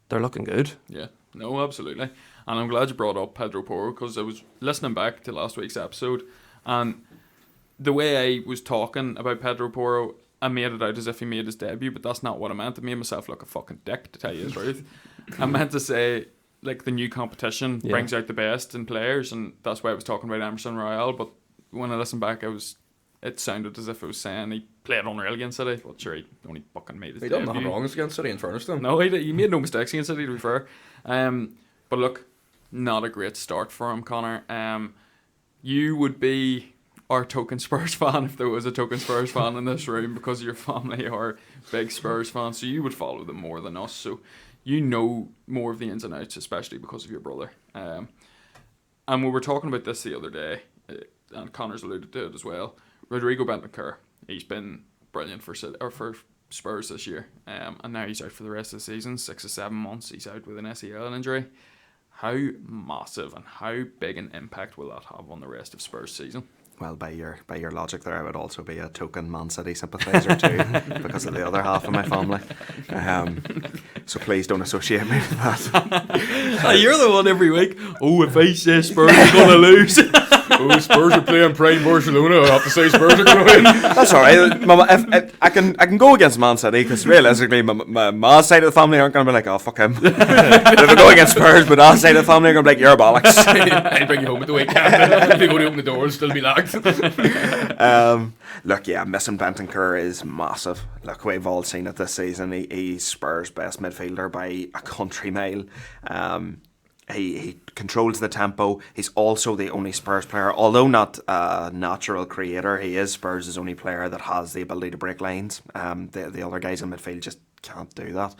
they're looking good. Yeah, no, absolutely. And I'm glad you brought up Pedro Porro because I was listening back to last week's episode, and the way I was talking about Pedro Porro, I made it out as if he made his debut, but that's not what I meant. I made myself look a fucking dick, to tell you the truth. I meant to say, like, the new competition brings out the best in players, and that's why I was talking about Emerson Royale, but when I listened back, it sounded as if it was saying he played unreal against City. Well, sure, he only fucking made his He debut. done nothing wrong against City, in fairness to him. No, he made no mistakes against City, to be fair. But look, not a great start for him, Connor. You would be our token Spurs fan if there was a token Spurs fan in this room, because your family are big Spurs fans, so you would follow them more than us. So you know more of the ins and outs, especially because of your brother. And we were talking about this the other day, and Connor's alluded to it as well. Rodrigo Bentancur, he's been brilliant for Spurs this year, and now he's out for the rest of the season. 6 or 7 months he's out with an ACL injury. How massive and how big an impact will that have on the rest of Spurs' season? Well, by your logic there, I would also be a token Man City sympathiser too, because of the other half of my family. So please don't associate me with that. You're the one every week. Oh, if I say Spurs are going to lose. Oh, Spurs are playing prime Barcelona. I have to say Spurs are going to win. That's all right. If I can go against Man City, because realistically, my side of the family aren't going to be like, oh, fuck him. But if I go against Spurs, but our side of the family are going to be like, you're bollocks. I'll bring you home at the weekend. If you go to open the door, it'll still be locked. Look, yeah, missing Bentancur is massive. Look, we've all seen it this season. He's Spurs' best midfielder by a country mile. He controls the tempo. He's also the only Spurs player, although not a natural creator, he is Spurs' only player that has the ability to break lines. The other guys in midfield just can't do that.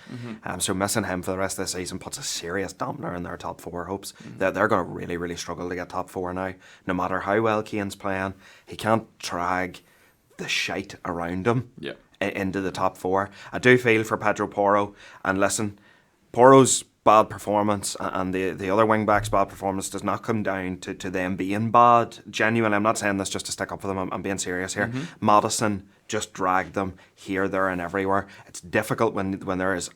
So missing him for the rest of the season puts a serious dampener in their top 4 hopes. They're going to really, really struggle to get top 4 now. No matter how well Kane's playing, he can't drag the shite around him into the top 4. I do feel for Pedro Porro, and listen, Porro's bad performance and the other wing backs' bad performance does not come down to them being bad. Genuinely, I'm not saying this just to stick up for them. I'm being serious here. Maddison just dragged them here, there, and everywhere. It's difficult when there is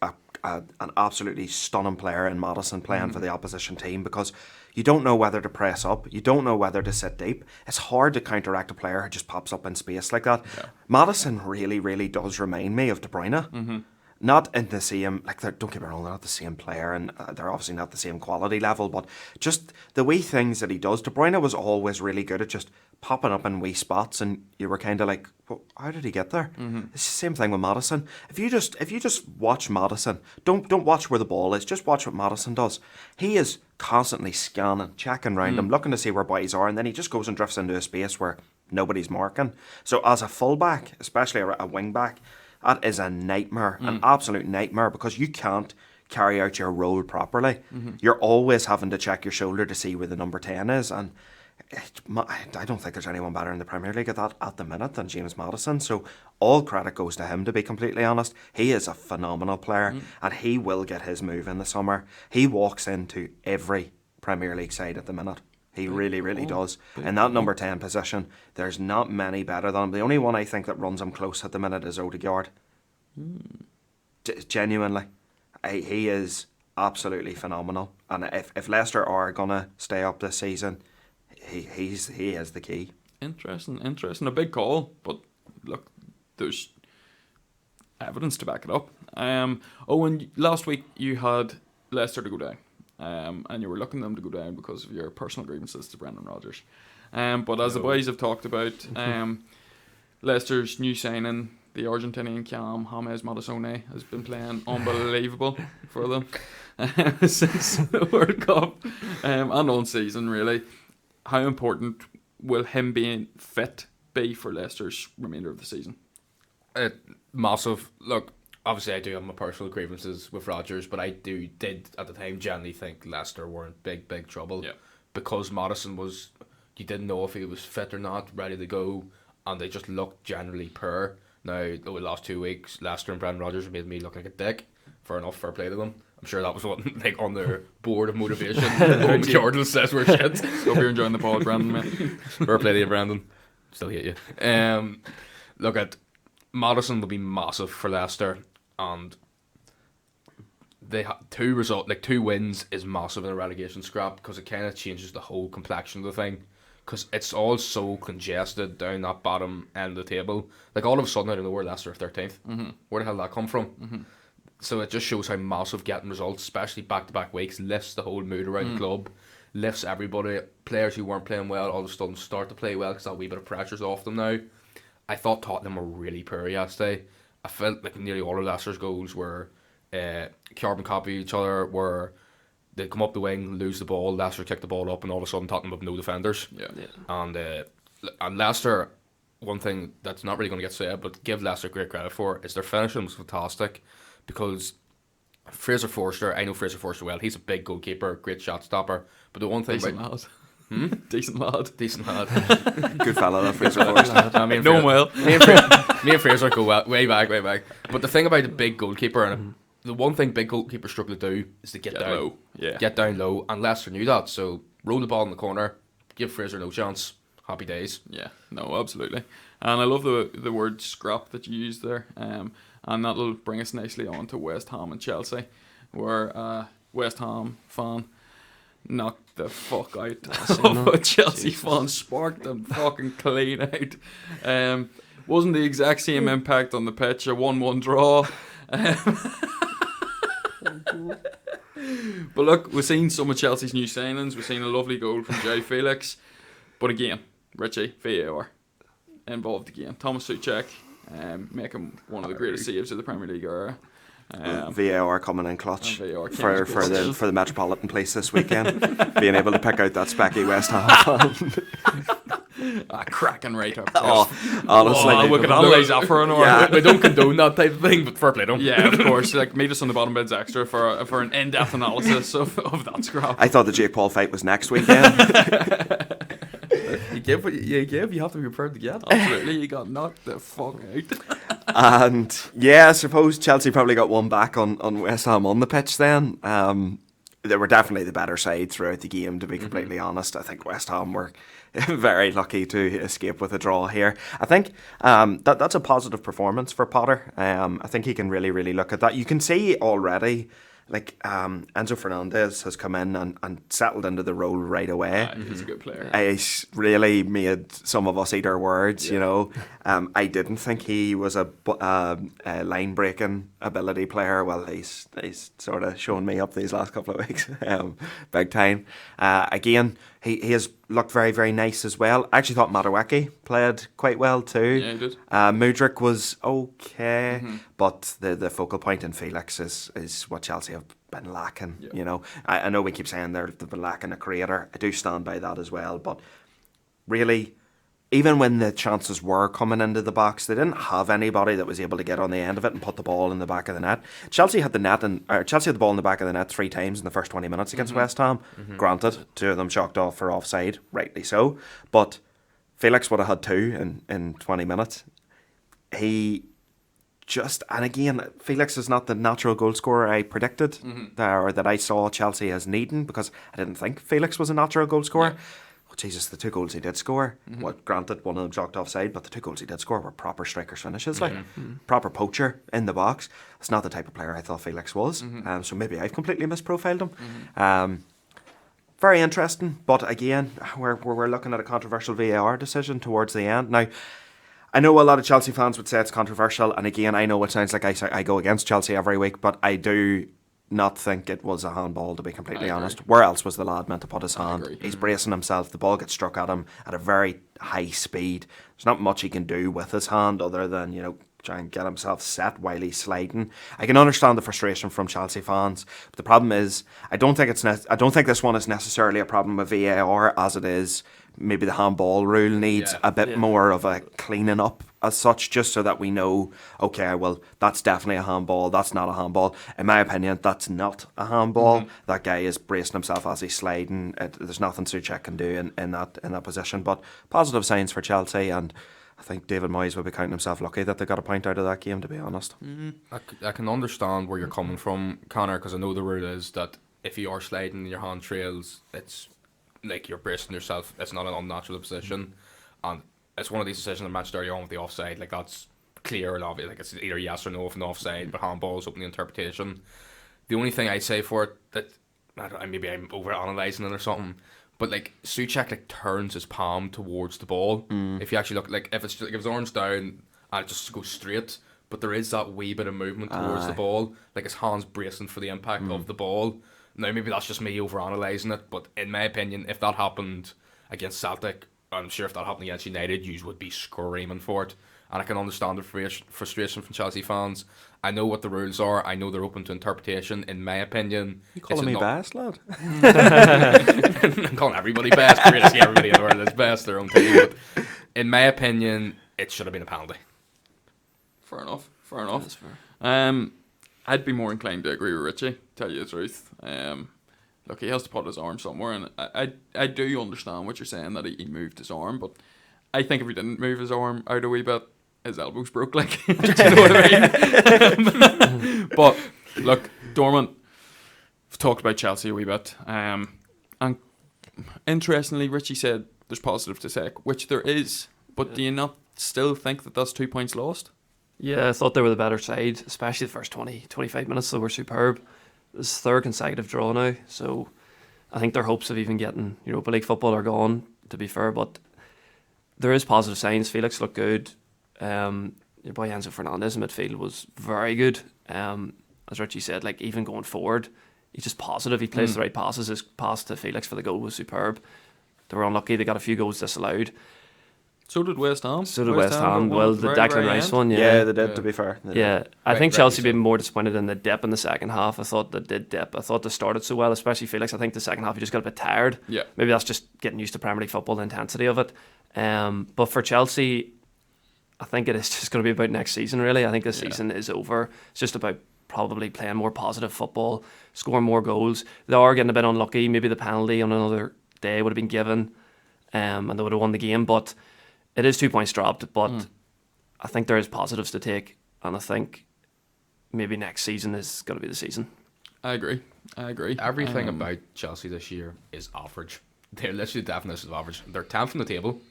an absolutely stunning player in Maddison playing for the opposition team, because you don't know whether to press up, you don't know whether to sit deep. It's hard to counteract a player who just pops up in space like that. Maddison really, really does remind me of De Bruyne. Not in the same, don't get me wrong, they're not the same player, and they're obviously not the same quality level, but just the wee things that he does. De Bruyne was always really good at just popping up in wee spots, and you were kind of like, well, how did he get there? It's the same thing with Maddison. If you just watch Maddison, don't watch where the ball is, just watch what Maddison does. He is constantly scanning, checking around him, looking to see where boys are, and then he just goes and drifts into a space where nobody's marking. So as a fullback, especially a wing back, that is a nightmare, an absolute nightmare, because you can't carry out your role properly. You're always having to check your shoulder to see where the number 10 is, and I don't think there's anyone better in the Premier League at that at the minute than James Maddison. So all credit goes to him, to be completely honest. He is a phenomenal player, and he will get his move in the summer. He walks into every Premier League side at the minute. He really, really does. In that number 10 position, there's not many better than him. The only one I think that runs him close at the minute is Odegaard. Genuinely. He is absolutely phenomenal. And if Leicester are going to stay up this season, he is the key. Interesting. A big call, but look, there's evidence to back it up. And last week you had Leicester to go down. And you were looking them to go down because of your personal grievances to Brendan Rodgers. But as the boys have talked about, Leicester's new signing, the Argentinian Cam James Maddison, has been playing unbelievable for them since the World Cup and on season, really. How important will him being fit be for Leicester's remainder of the season? Massive. Look, obviously I do have my personal grievances with Rodgers, but I did at the time generally think Leicester were in big trouble. Because Maddison you didn't know if he was fit or not, ready to go, and they just looked generally poor. Now, over the last 2 weeks, Leicester and Brendan Rodgers made me look like a dick. Fair enough, fair play to them. I'm sure that was what, on their board of motivation. Owen Jordan says we're shit. Hope you're enjoying the pod, Brandon, mate. Fair play to you, Brandon. Still hate you. Look at Maddison will be massive for Leicester, and they have 2 wins is massive in a relegation scrap, because it kind of changes the whole complexion of the thing, because it's all so congested down that bottom end of the table. Like, all of a sudden I don't know where Leicester are 13th. Where the hell did that come from? So it just shows how massive getting results, especially back-to-back weeks, lifts the whole mood around the club, lifts everybody. Players who weren't playing well all of a sudden start to play well because that wee bit of pressure's off them now. I thought Tottenham were really poor yesterday. I felt like nearly all of Leicester's goals were carbon copy each other, where they'd come up the wing, lose the ball, Leicester kick the ball up, and all of a sudden Tottenham have no defenders. And Leicester, one thing that's not really going to get said, but give Leicester great credit for, is their finishing was fantastic, because Fraser Forster, I know Fraser Forster well, he's a big goalkeeper, great shot stopper, but the one thing Decent lad. Decent lad. Good fella, that Fraser Forrest. Me and No one Fraser- will. me and Fraser go way back. But the thing about a big goalkeeper, and the one thing big goalkeepers struggle to do is to get down low. Yeah. Get down low, and Leicester knew that. So roll the ball in the corner, give Fraser no chance. Happy days. Yeah, no, absolutely. And I love the word scrap that you used there. And that'll bring us nicely on to West Ham and Chelsea, where West Ham fan knocked the fuck out of a Chelsea fan, sparked them fucking clean out. Wasn't the exact same impact on the pitch, a 1-1 draw. But look, we've seen some of Chelsea's new signings. We've seen a lovely goal from Joe Felix. But again, Richie, VAR involved again. Thomas Souček making one of the greatest saves of the Premier League era. VAR coming in clutch And VAR for came the Metropolitan Police this weekend, being able to pick out that specky West Ham fan. Cracking right up. Honestly, We could analyse that for an hour. Yeah. We don't condone that type of thing, but fair play to him. Yeah, of course. Like, meet us on the bottom bids extra for an in-depth analysis of that scrap. I thought the Jake Paul fight was next weekend. You give what you give. You have to be prepared to get. Absolutely, you got knocked the fuck out. And yeah, I suppose Chelsea probably got one back on West Ham on the pitch then. They were definitely the better side throughout the game, to be completely honest. I think West Ham were very lucky to escape with a draw here. I think that's a positive performance for Potter. I think he can really look at that. You can see already, like, Enzo Fernandez has come in and settled into the role right away. He's a good player. He's really made some of us eat our words, you know. I didn't think he was a line-breaking ability player. Well, he's sort of shown me up these last couple of weeks, big time. Again, he has looked very nice as well. I actually thought Madueke played quite well too. Yeah, he did. Mudryk was okay, but the focal point in Felix is what Chelsea have been lacking. Yeah. You know, I know we keep saying they've been lacking a creator. I do stand by that as well, but really, even when the chances were coming into the box, they didn't have anybody that was able to get on the end of it and put the ball in the back of the net. Chelsea had the ball in the back of the net 3 times in the first 20 minutes against West Ham. Granted, 2 of them chalked off for offside, rightly so. But Felix would have had 2 in 20 minutes. And again, Felix is not the natural goal scorer I predicted or that I saw Chelsea as needing, because I didn't think Felix was a natural goal scorer. Yeah. Oh, Jesus, the 2 goals he did score, well, granted, one of them chalked offside, but the 2 goals he did score were proper striker's finishes, like proper poacher in the box. It's not the type of player I thought Felix was, so maybe I've completely misprofiled him. Very interesting, but again, we're looking at a controversial VAR decision towards the end. Now, I know a lot of Chelsea fans would say it's controversial, and again, I know it sounds like I go against Chelsea every week, but I do not think it was a handball, to be completely honest. Where else was the lad meant to put his hand? agree. He's bracing himself. The ball gets struck at him at a very high speed. There's not much he can do with his hand other than, you know, try and get himself set while he's sliding. I can understand the frustration from Chelsea fans, but the problem is I don't think this one is necessarily a problem with VAR as it is. Maybe the handball rule needs a bit more of a cleaning up as such, just so that we know, okay, well, that's definitely a handball, that's not a handball. In my opinion, that's not a handball. That guy is bracing himself as he's sliding. There's nothing Souček can do in that position. But positive signs for Chelsea, and I think David Moyes would be counting himself lucky that they got a point out of that game, to be honest. I can understand where you're coming from, Connor, because I know the rule is that if you are sliding and your hand trails, it's like you're bracing yourself. It's not an unnatural position, and it's one of these decisions I mentioned earlier on with the offside. Like, that's clear and obvious. Like, it's either yes or no if an offside, but handball is open to interpretation. The only thing I'd say for it, that maybe I'm over analysing it or something, but like Souček like turns his palm towards the ball. If you actually look, like if his arms down and it just goes straight, but there is that wee bit of movement towards the ball, like his hands bracing for the impact of the ball. Now, maybe that's just me over-analysing it, but in my opinion, if that happened against Celtic, I'm sure if that happened against United, you would be screaming for it. And I can understand the frustration from Chelsea fans. I know what the rules are. I know they're open to interpretation. In my opinion... You calling me best, lad? I'm calling everybody best. Great to see everybody in the world is best, their own team. But in my opinion, it should have been a penalty. Fair enough. I'd be more inclined to agree with Richie, tell you the truth. look, he has to put his arm somewhere, and I do understand what you're saying, that he moved his arm, but I think if he didn't move his arm out a wee bit, his elbows broke, like, do you know what I mean? But look, Dorman, we've talked about Chelsea a wee bit, and interestingly, Richie said there's positive to take, which there is, but do you not still think that that's 2 points lost? Yeah, I thought they were the better side, especially the first 20, 25 minutes. They were superb. It's third consecutive draw now, so I think their hopes of even getting Europa League football are gone, to be fair, but there is positive signs. Felix looked good. Your boy Enzo Fernandez in midfield was very good. As Richie said, like, even going forward, he's just positive. He plays the right passes. His pass to Felix for the goal was superb. They were unlucky. They got a few goals disallowed. So did West Ham. So did West Ham. Well, the Declan Rice one, Yeah, they did, to be fair. Yeah, I think Right, Chelsea rightly been more disappointed in the dip in the second half. I thought they did dip. I thought they started so well, especially Felix. I think the second half he just got a bit tired. Yeah. Maybe that's just getting used to Premier League football, the intensity of it. But for Chelsea, I think it is just going to be about next season, really. I think this season is over. It's just about probably playing more positive football, scoring more goals. They are getting a bit unlucky. Maybe the penalty on another day would have been given, and they would have won the game. But it is 2 points dropped. But I think there is positives to take, and I think maybe next season is going to be the season. I agree. Everything about Chelsea this year is average. They're literally the definition of average. They're 10th on the table.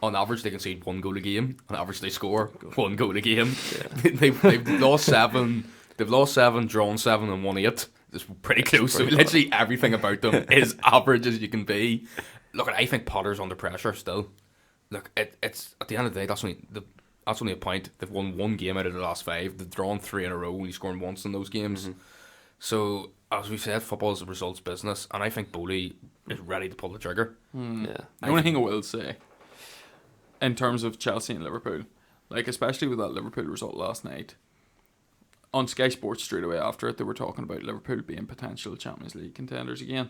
On average, they concede 1 goal a game. On average, they score 1 goal a game. Yeah. they've lost 7. They've lost 7, drawn 7, and won 8. It's pretty close. So literally everything about them is average as you can be. Look, I think Potter's under pressure still. Look, it's at the end of the day, that's only a point. They've won 1 game out of the last 5. They've drawn 3 in a row, only scoring once in those games. So, as we said, football is a results business, and I think Bowley is ready to pull the trigger. Yeah. The only thing I will say, in terms of Chelsea and Liverpool, like, especially with that Liverpool result last night, on Sky Sports straight away after it, they were talking about Liverpool being potential Champions League contenders again,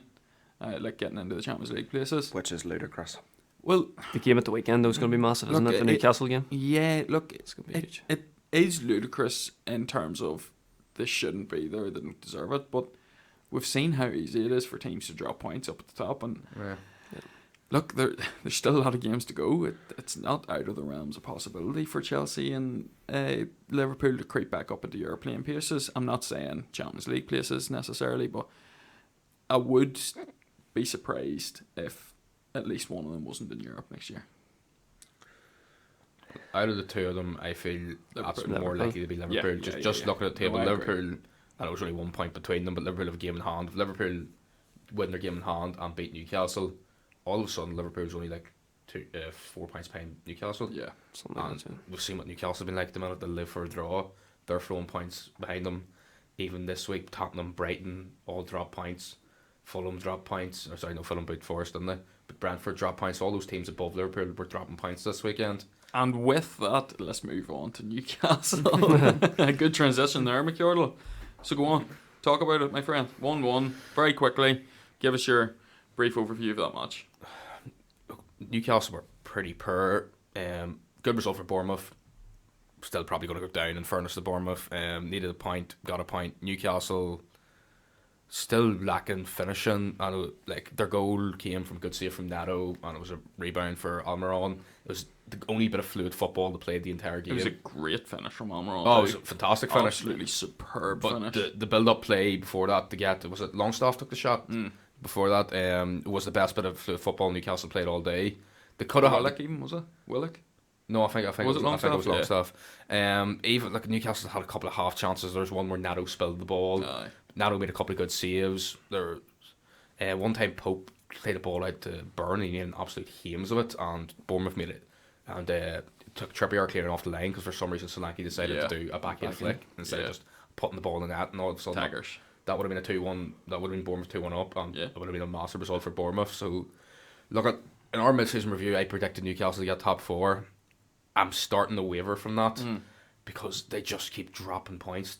like getting into the Champions League places. Which is ludicrous. Well, The game at the weekend, though, is going to be massive, isn't look, it? The Newcastle game? Yeah, look, It's going to be huge. it is ludicrous in terms of they shouldn't be there, they don't deserve it, but we've seen how easy it is for teams to drop points up at the top, and look, there's still a lot of games to go. It's not out of the realms of possibility for Chelsea and Liverpool to creep back up into European places. I'm not saying Champions League places necessarily, but I would be surprised if at least one of them wasn't in Europe next year. Out of the two of them, I feel that's more Liverpool. likely to be Liverpool. Yeah, Just looking at the table, No, I Liverpool, agree. and it was only 1 point between them, but Liverpool have a game in hand. If Liverpool win their game in hand and beat Newcastle, all of a sudden Liverpool's only like 4 points behind Newcastle. Yeah. Something like And that, yeah. we've seen what Newcastle have been like the minute they live for a draw. They're throwing points behind them. Even this week, Tottenham, Brighton all drop points. Fulham drop points. Or sorry, no, Fulham beat Forest, didn't they? But Brentford drop points. All those teams above Liverpool were dropping points this weekend. And with that, let's move on to Newcastle. A good transition there, McCardle. So go on, talk about it, my friend. 1-1, very quickly. Give us your brief overview of that match. Newcastle were pretty poor. Good result for Bournemouth. Still probably going to go down in fairness to Bournemouth. Needed a point, got a point. Newcastle still lacking finishing. And like their goal came from good save from Neto, and it was a rebound for Almiron. It was the only bit of fluid football they played the entire game. It was a great finish from Almiron. it was a fantastic finish. Absolutely superb But finish. the build-up play before that to get, was it Longstaff took the shot? Before that, it was the best bit of football Newcastle played all day. They could have Willock even, was it? Willock? No, I think Was it it was Longstaff? Longstaff. Even like Newcastle had a couple of half chances. There was one where Nato spilled the ball. Aye. Nato made a couple of good saves. There, one time Pope played the ball out to Burn. He made an absolute hames of it, and Bournemouth made it. And took Trippier clearing off the line because for some reason Solanke decided to do a backhand flick instead of just putting the ball in the net. And all of a sudden, Taggers. that would have been a 2-1. That would have been Bournemouth 2-1 up, and Yeah. it would have been a massive result for Bournemouth. So, look at in our mid-season review, I predicted Newcastle to get top 4. I'm starting to waver from that because they just keep dropping points.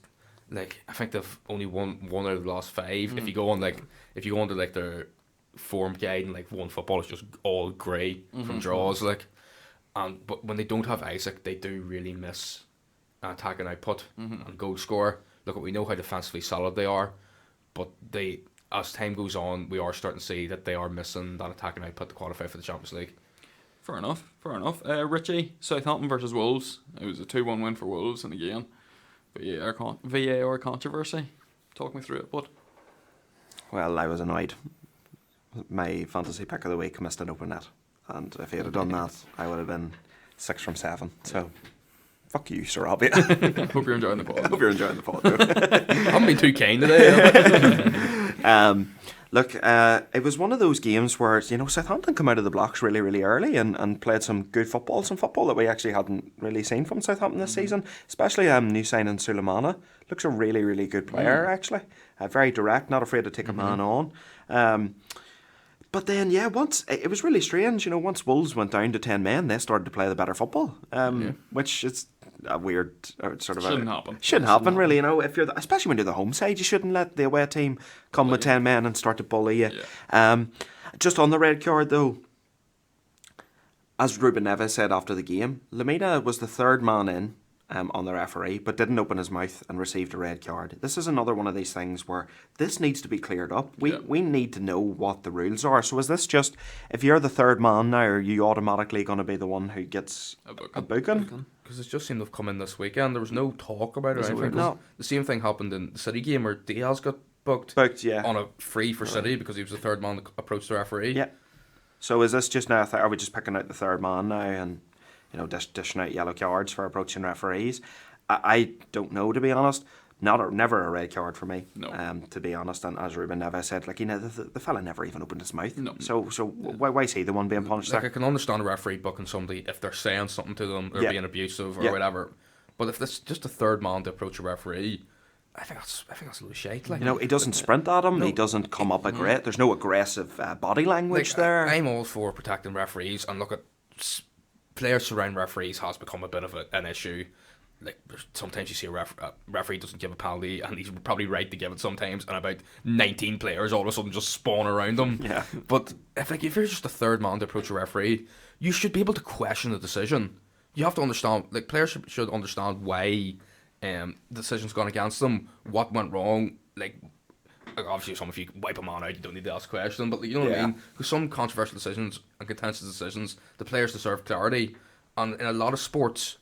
Like I think they've only won 1 out of the last 5. If you go on to like their form guide and like one football, it's just all grey from draws. Like, but when they don't have Isaac, they do really miss attack and output and goal score. Look, we know how defensively solid they are, but they as time goes on, we are starting to see that they are missing that attacking output to qualify for the Champions League. Fair enough. Richie, Southampton versus Wolves. It was a 2-1 win for Wolves, and again, VAR controversy. Talk me through it, bud. Well, I was annoyed. My fantasy pick of the week missed an open net, and if he had done that, I would have been 6 from 7. So, fuck you, Sir Robbie. Hope you're enjoying the pod. Hope you're enjoying the pod. I haven't been too keen today. Look, it was one of those games where, Southampton come out of the blocks really, really early and played some good football, some football that we actually hadn't really seen from Southampton this season, especially new signing Sulemana. Looks a really, really good player, actually. Very direct, not afraid to take a man on. But then, once it was really strange, once Wolves went down to 10 men, they started to play the better football, which is a weird sort of Shouldn't happen. Shouldn't happen, really. If you're especially when you're the home side, you shouldn't let the away team come with 10 men and start to bully you. Yeah. Just on the red card though, as Ruben Neves said after the game, Lamina was the third man in on the referee, but didn't open his mouth and received a red card. This is another one of these things where this needs to be cleared up. We need to know what the rules are. So is this just, if you're the third man now, are you automatically going to be the one who gets a booking? Because it just seemed to have come in this weekend. There was no talk about it or anything. No. The same thing happened in the City game where Diaz got booked Yeah. on a free for City because he was the third man that approached the referee. Yeah. So is this just now, are we just picking out the third man now and dishing out yellow cards for approaching referees? I don't know, to be honest. Never a red card for me. No. To be honest, and as Ruben Neves said, the fella never even opened his mouth. No. So why is he the one being punished Like, there? I can understand a referee booking somebody if they're saying something to them or being abusive or whatever. But if it's just a third man to approach a referee, I think that's a little shite. Like, He doesn't sprint at him. He doesn't come up aggressive. There's no aggressive body language there. I'm all for protecting referees, and look at players surrounding referees has become a bit of an issue. Like, sometimes you see a referee doesn't give a penalty, and he's probably right to give it sometimes, and about 19 players all of a sudden just spawn around him. Yeah. But if you're just a third man to approach a referee, you should be able to question the decision. You have to understand, players should understand why the decision's gone against them, what went wrong. Obviously, if you wipe a man out, you don't need to ask a question, but you know what I mean? Because some controversial decisions and contentious decisions, the players deserve clarity, and in a lot of sports,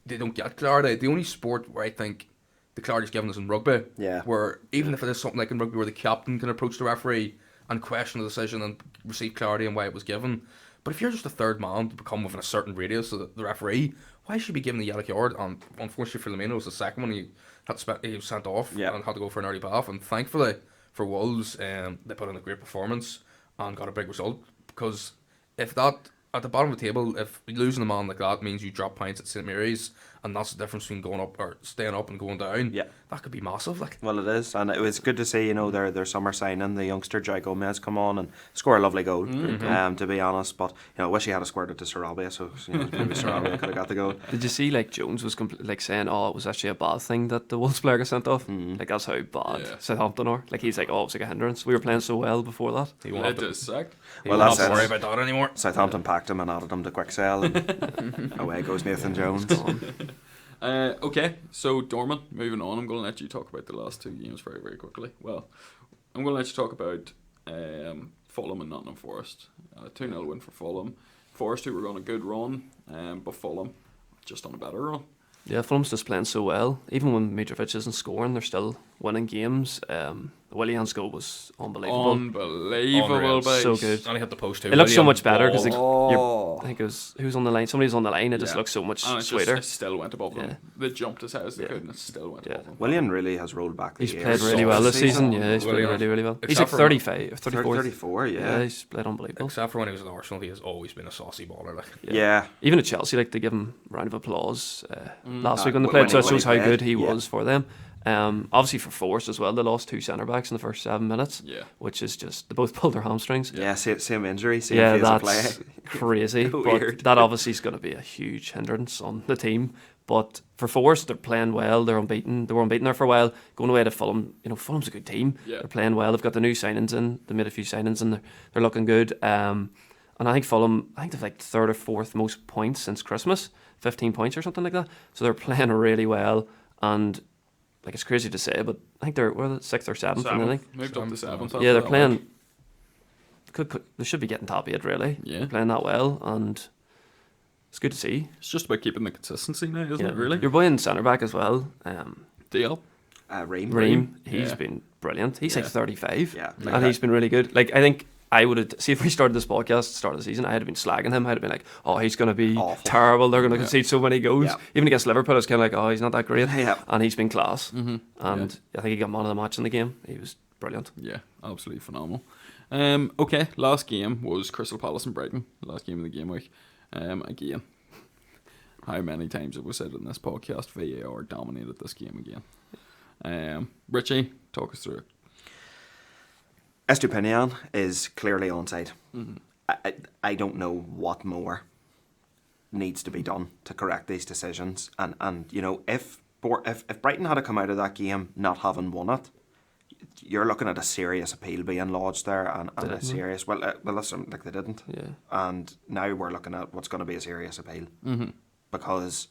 they don't get clarity. The only sport where I think the clarity is given is in rugby, where even if it is something like in rugby where the captain can approach the referee and question the decision and receive clarity on why it was given. But if you're just a third man to become within a certain radius of the referee, why should he be given the yellow card? And unfortunately for Lamina, it was the second one he was sent off and had to go for an early bath. And thankfully for Wolves, they put in a great performance and got a big result. Because if that, at the bottom of the table, if losing a man like that means you drop points at St Mary's, and that's the difference between going up or staying up and going down, that could be massive. Well, it is, and it was good to see their summer signing, the youngster Jai Gomez, come on and score a lovely goal. To be honest, but I wish he had scored it to Sarabia, so maybe Sarabia could have got the goal. Did you see Jones was saying, it was actually a bad thing that the Wolves player got sent off? That's how bad Southampton are. He's it was like a hindrance. We were playing so well before that. He won't have to sack. worry about that anymore. Southampton packed him and added him to quick sell, and away goes Nathan Jones. Okay, so Dorman, moving on, I'm going to let you talk about the last two games very, very quickly. Well, I'm going to let you talk about Fulham and Nottingham Forest. 2-0 win for Fulham. Forest, who were on a good run, but Fulham just on a better run. Yeah, Fulham's just playing so well. Even when Mitrovic isn't scoring, they're still winning games. Willian's goal was unbelievable. Unbelievable, babe. So good. And he hit the post too. It looks so much better because Oh. I think it was who's on the line. Somebody's on the line. It just looks so much and sweeter. It still went above them. They jumped as high as they could, and it still went above them. William really has rolled back the He's years. played really well this season. Yeah, he's played Willian. really, really well. He's Except like for 35 or 34. 34, Yeah, he's played unbelievable. Except for when he was at Arsenal, he has always been a saucy baller. Yeah. Even at Chelsea, they give him a round of applause last week when they When played. So it he shows how played, good he was for them. Obviously for Forest as well, they lost 2 centre backs in the first 7 minutes. Yeah. Which is just, they both pulled their hamstrings. Yeah, same injury, same Yeah, phase of that's play. crazy. Weird. But that obviously is going to be a huge hindrance on the team. But for Forest, they're playing well. They're unbeaten. They were unbeaten there for a while. Going away to Fulham, Fulham's a good team. Yeah. They're playing well. They've got the new signings in. They made a few signings and they're looking good. And I think Fulham, they've 3rd or 4th most points since Christmas, 15 points or something like that. So they're playing really well. And like it's crazy to say, but I think they're sixth or seventh, I think. Moved up to seventh. Yeah, they're after that playing. week. They should be getting top 8 really. Yeah. They're playing that well, and it's good to see. It's just about keeping the consistency now, isn't it? Really. Your boy in centre back as well. Deal. Ream. He's been brilliant. He's like Yeah. 35, Yeah, and he's been really good. Like I think I would have see if we started this podcast at the start of the season, I had been slagging him. I'd have been like, "Oh, he's going to be Awful. terrible. They're going to concede so many goals." Yeah. Even against Liverpool, I was kind of like, "Oh, he's not that great." Yeah. And he's been class. Mm-hmm. And I think he got man of the match in the game. He was brilliant. Yeah, absolutely phenomenal. Okay, last game was Crystal Palace and Brighton. Last game of the game week. Again, how many times have we said in this podcast, VAR dominated this game again. Richie, talk us through it. Estupinian is clearly onside. Mm-hmm. I don't know what more needs to be done to correct these decisions. And you know, if Brighton had to come out of that game not having won it, you're looking at a serious appeal being lodged there, and a serious. Well, listen, like they didn't. Yeah. And now we're looking at what's going to be a serious appeal, Mm-hmm. because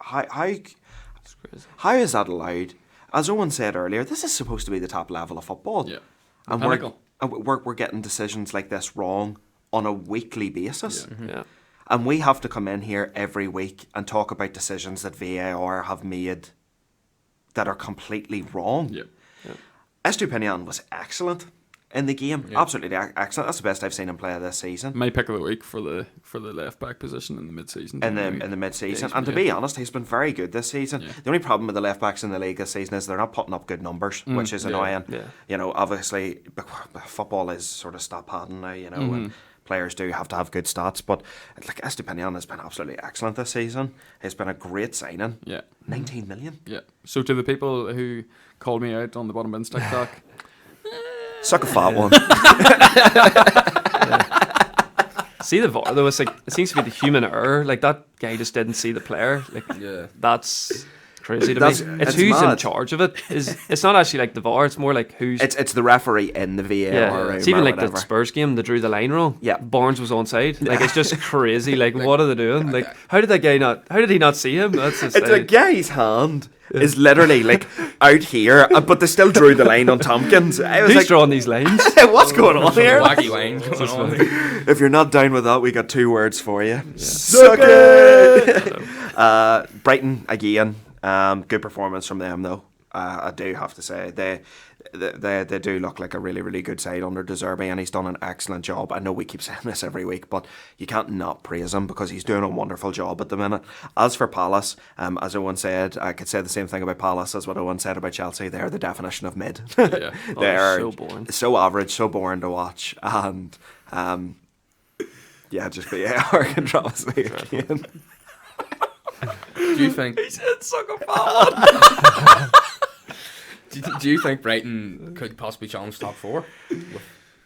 It's crazy. how is that allowed? As Owen said earlier, this is supposed to be the top level of football. Yeah. And Pinnacle. we're getting decisions like this wrong on a weekly basis. Yeah. Yeah. And we have to come in here every week and talk about decisions that VAR have made that are completely wrong. Yeah. Estupinian was excellent in the game. Yeah. Absolutely excellent. That's the best I've seen him play this season. My pick of the week for the left back position in the mid season. In the mid season, Yeah, and to yeah. be honest, he's been very good this season. Yeah. The only problem with the left backs in the league this season is they're not putting up good numbers, which is yeah, annoying. yeah. You know, obviously, football is sort of stat padding now. You know, and players do have to have good stats. But like Estupinian has been absolutely excellent this season. He's been a great signing. Yeah. 19 million. Yeah. So to the people who called me out on the bottom bins TikTok, Suck a fat one. See the VAR though, it's like it seems to be the human error. Like that guy just didn't see the player. Like Yeah. that's crazy to That's- me. It's it's who's in mad. charge of it. It's not actually like the VAR. It's more like who's. It's the referee in the VAR yeah, room it's even or like whatever. the Spurs game. They drew the line wrong. Yeah. Barnes was onside. Like it's just crazy. Like what are they doing? Like how did that guy not? How did he not see him? That's just It's a guy's hand is literally like out here, but they still drew the line on Tompkins. I was who's like, drawing these lines? what's going on here? Wacky lines going on. If you're not down with that, we got 2 words for you. Suck it! Brighton again. Good performance from them, though. I do have to say they do look like a really, really good side under De Zerbi, and he's done an excellent job. I know we keep saying this every week, but you can't not praise him because he's doing a wonderful job at the minute. As for Palace, as Owen said, I could say the same thing about Palace as what Owen said about Chelsea. They're the definition of mid. Yeah. They're so boring. so average, so boring to watch, and yeah, just VAR controversy again. Do you think? He said suck a fat one. Do you think Brighton could possibly challenge top 4?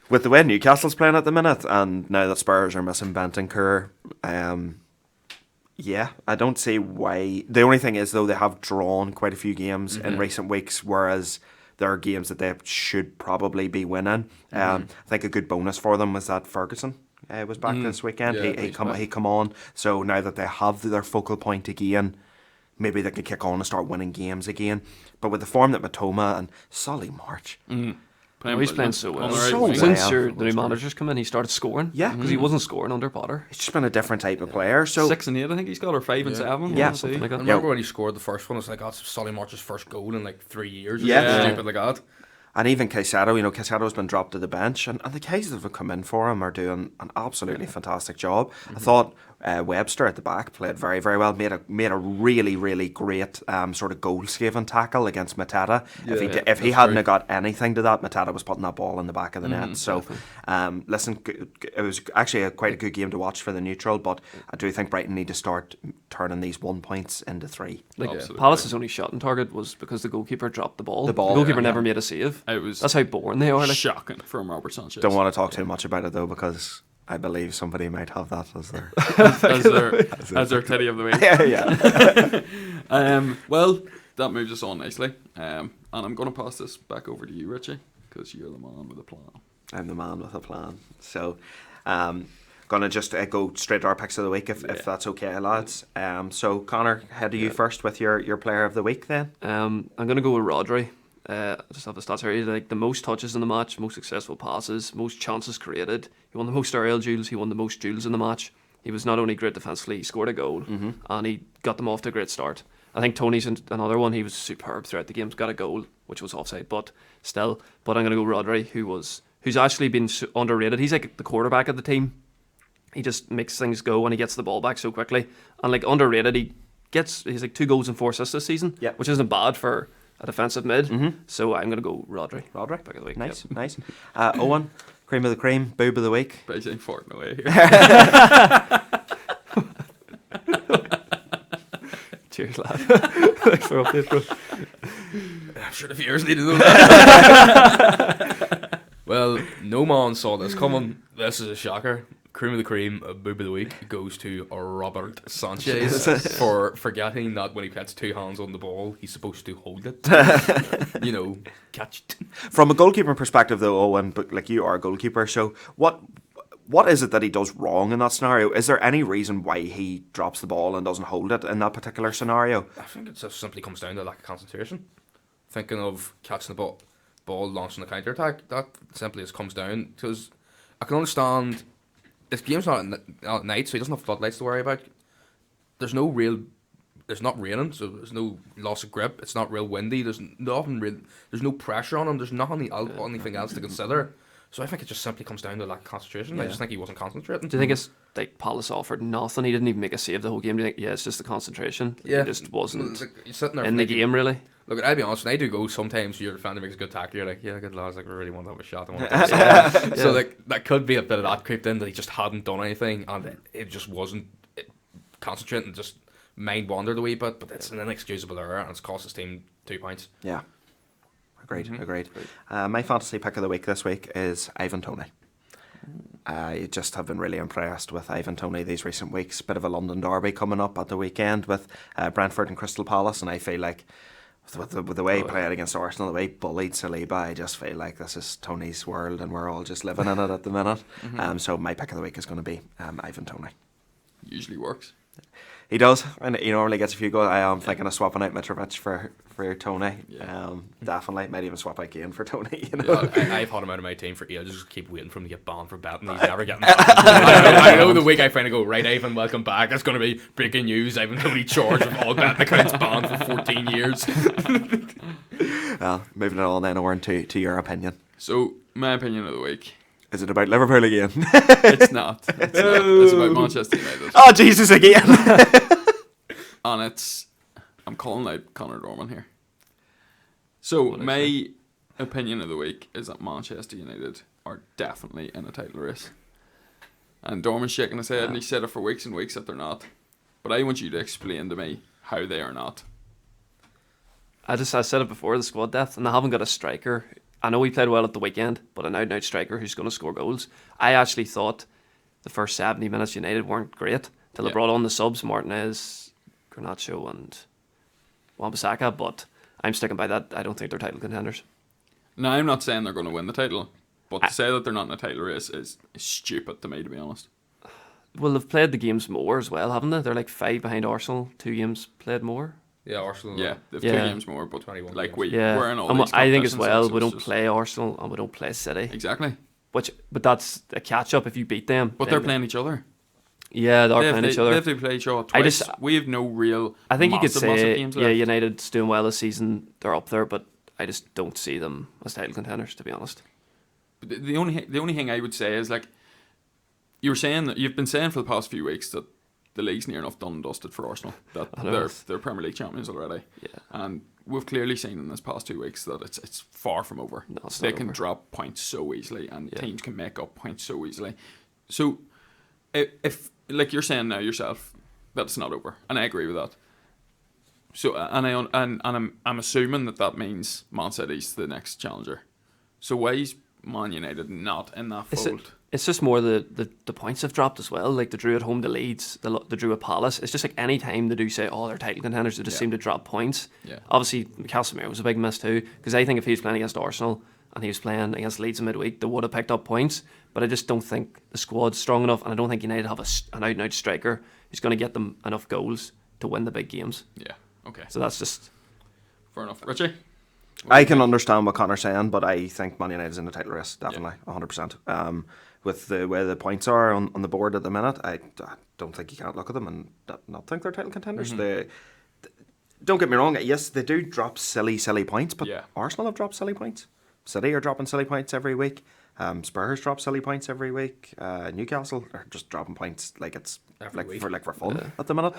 With the way Newcastle's playing at the minute, and now that Spurs are missing Bentancur, yeah, I don't see why. The only thing is, though, they have drawn quite a few games in recent weeks, whereas there are games that they should probably be winning. I think a good bonus for them was that Ferguson was back this weekend. Yeah, he come on. So now that they have their focal point again, maybe they could kick on and start winning games again. But with the form that Matoma and Solly March, He's playing so well. On the right So wing. well. Since the new manager's come in, he started scoring. Yeah. because he wasn't scoring under Potter. it's just been a different type of player. So 6 and 8, I think he's got, or 5 and 7. Yeah, We'll see. something like I that. remember when he scored the first one, it was like, that's Solly March's first goal in like 3 years. Yeah. Yeah. Stupid like that. And even Caicedo, Caicedo's been dropped to the bench, and the guys that have come in for him are doing an absolutely fantastic job. I thought Webster at the back played very, very well. Made a really, really great sort of goal-saving tackle against Mateta. If he hadn't have got anything to that, Mateta was putting that ball in the back of the net. So, listen, it was actually quite a good game to watch for the neutral, but I do think Brighton need to start turning these 1 points into 3. Like Absolutely. Palace's only shot on target was because the goalkeeper dropped the ball. The ball, The goalkeeper yeah. never made a save. It was That's how boring they are. Like shocking from Robert Sanchez. Don't want to talk too much about it, though, because I believe somebody might have that as their... as their teddy of the week. yeah. Well, that moves us on nicely. And I'm going to pass this back over to you, Richie, because you're the man with a plan. I'm the man with a plan. So, gonna just go straight to our picks of the week if that's okay, lads. So Connor, head to you first with your player of the week then. I'm going to go with Rodri. I just have the stats here. Like the most touches in the match, most successful passes, most chances created. He won the most aerial duels. He won the most duels in the match. He was not only great defensively, he scored a goal, and he got them off to a great start. I think Tony's another one. He was superb throughout the game. Got a goal, which was offside, but still. But I'm going to go Rodri, who's actually been underrated. He's like the quarterback of the team. He just makes things go and he gets the ball back so quickly. And like underrated, he's like 2 goals and 4 assists this season, which isn't bad for a defensive mid. So I'm going to go Rodri. Pick of the week. Nice. Owen, cream of the cream, boob of the week. Basically farting away here. Cheers, lad. Thanks for update, bro. I'm sure the viewers need to know that. Well, no man saw this coming. This is a shocker. Cream of the cream, boob of the week goes to Robert Sanchez for forgetting that when he puts 2 hands on the ball, he's supposed to hold it. Catch it. From a goalkeeper perspective, though, Owen, but like you are a goalkeeper, so what is it that he does wrong in that scenario? Is there any reason why he drops the ball and doesn't hold it in that particular scenario? I think it just simply comes down to lack of concentration. Thinking of catching the ball launching the counter attack, that simply just comes down because I can understand. This game's not at night, so he doesn't have floodlights to worry about. There's not raining, so there's no loss of grip. It's not real windy. There's nothing real. There's no pressure on him. There's anything else to consider. So I think it just simply comes down to lack of concentration. I just think he wasn't concentrating. Do you think it's like Palace offered nothing? He didn't even make a save the whole game. Do you think, it's just the concentration? He just wasn't You're sitting there in the game, really. Look, I'll be honest, when I do go, sometimes your defender makes a good tackle, you're like, yeah, good lads, like, we really want to have a shot. So, like, that could be a bit of that creeped in, that he just hadn't done anything, and it just wasn't concentrating, just mind wandered a wee bit, but it's an inexcusable error, and it's cost his team 2 points. Yeah. Agreed. My fantasy pick of the week this week is Ivan Toney. I just have been really impressed with Ivan Toney these recent weeks. Bit of a London derby coming up at the weekend with Brentford and Crystal Palace, and I feel like with the way he played against Arsenal, the way he bullied Saliba, I just feel like this is Tony's world and we're all just living in it at the minute. So my pick of the week is going to be Ivan Toney. Usually works. He does, and he normally gets a few goals. I am thinking of swapping out Mitrovic for Toney. Definitely, might even swap out Kane for Toney. I've had him out of my team for ages. Just keep waiting for him to get banned for betting. He's never getting banned. I know the week I finally go, right, Ivan, welcome back. That's going to be breaking news. Ivan Toney charged with all betting accounts banned for 14 years. Well, moving it on then, Oren, to your opinion. So, my opinion of the week. Is it about Liverpool again? It's not. It's about Manchester United. Oh, Jesus, again. And I'm calling out Conor Dorman here. So, my opinion of the week is that Manchester United are definitely in a title race. And Dorman's shaking his head, and he said it for weeks and weeks that they're not. But I want you to explain to me how they are not. I said it before, the squad depth, and they haven't got a striker. I know he played well at the weekend, but an out-and-out striker who's going to score goals. I actually thought the first 70 minutes United weren't great till they brought on the subs, Martinez, Garnacho and Wan-Bissaka, but I'm sticking by that. I don't think they're title contenders. Now, I'm not saying they're going to win the title, but to say that they're not in a title race is stupid to me, to be honest. Well, they've played the games more as well, haven't they? They're like 5 behind Arsenal, 2 games played more. Yeah, Arsenal. Yeah, they've 2 games more, but 21 like games. we're in all and these I think as well, competitions, we so don't play Arsenal and we don't play City. Exactly. But that's a catch-up if you beat them. But they're playing each other. Yeah, they're playing each other. They have to play each other twice. We have no real. I think you could say, games yeah, left. United's doing well this season. They're up there, but I just don't see them as title contenders, to be honest. But the only thing I would say is, like, you've been saying for the past few weeks that the league's near enough done and dusted for Arsenal. That they're Premier League champions already. Yeah. And we've clearly seen in this past 2 weeks that it's far from over. No, it's they not can over. drop points so easily, and teams can make up points so easily. So, if like you're saying now yourself, that's not over, and I agree with that. So, and I'm assuming that means Man City's the next challenger. So why is Man United not in that fold? It's just more the points have dropped as well. Like they drew at home to Leeds, they drew at Palace. It's just like any time they do say, oh, they're title contenders, they just seem to drop points. Yeah. Obviously, Casemiro was a big miss too, because I think if he was playing against Arsenal and he was playing against Leeds in midweek, they would have picked up points. But I just don't think the squad's strong enough, and I don't think United have an out-and-out striker who's going to get them enough goals to win the big games. Yeah. Okay. So that's just... Fair enough. Richie? I can understand what Connor's saying, but I think Man United's in the title race, definitely, 100%. With the way the points are on the board at the minute, I don't think you can't look at them and not think they're title contenders. Don't get me wrong, yes, they do drop silly points, but Arsenal have dropped silly points. City are dropping silly points every week. Spurs drop silly points every week. Newcastle are just dropping points like it's for fun at the minute.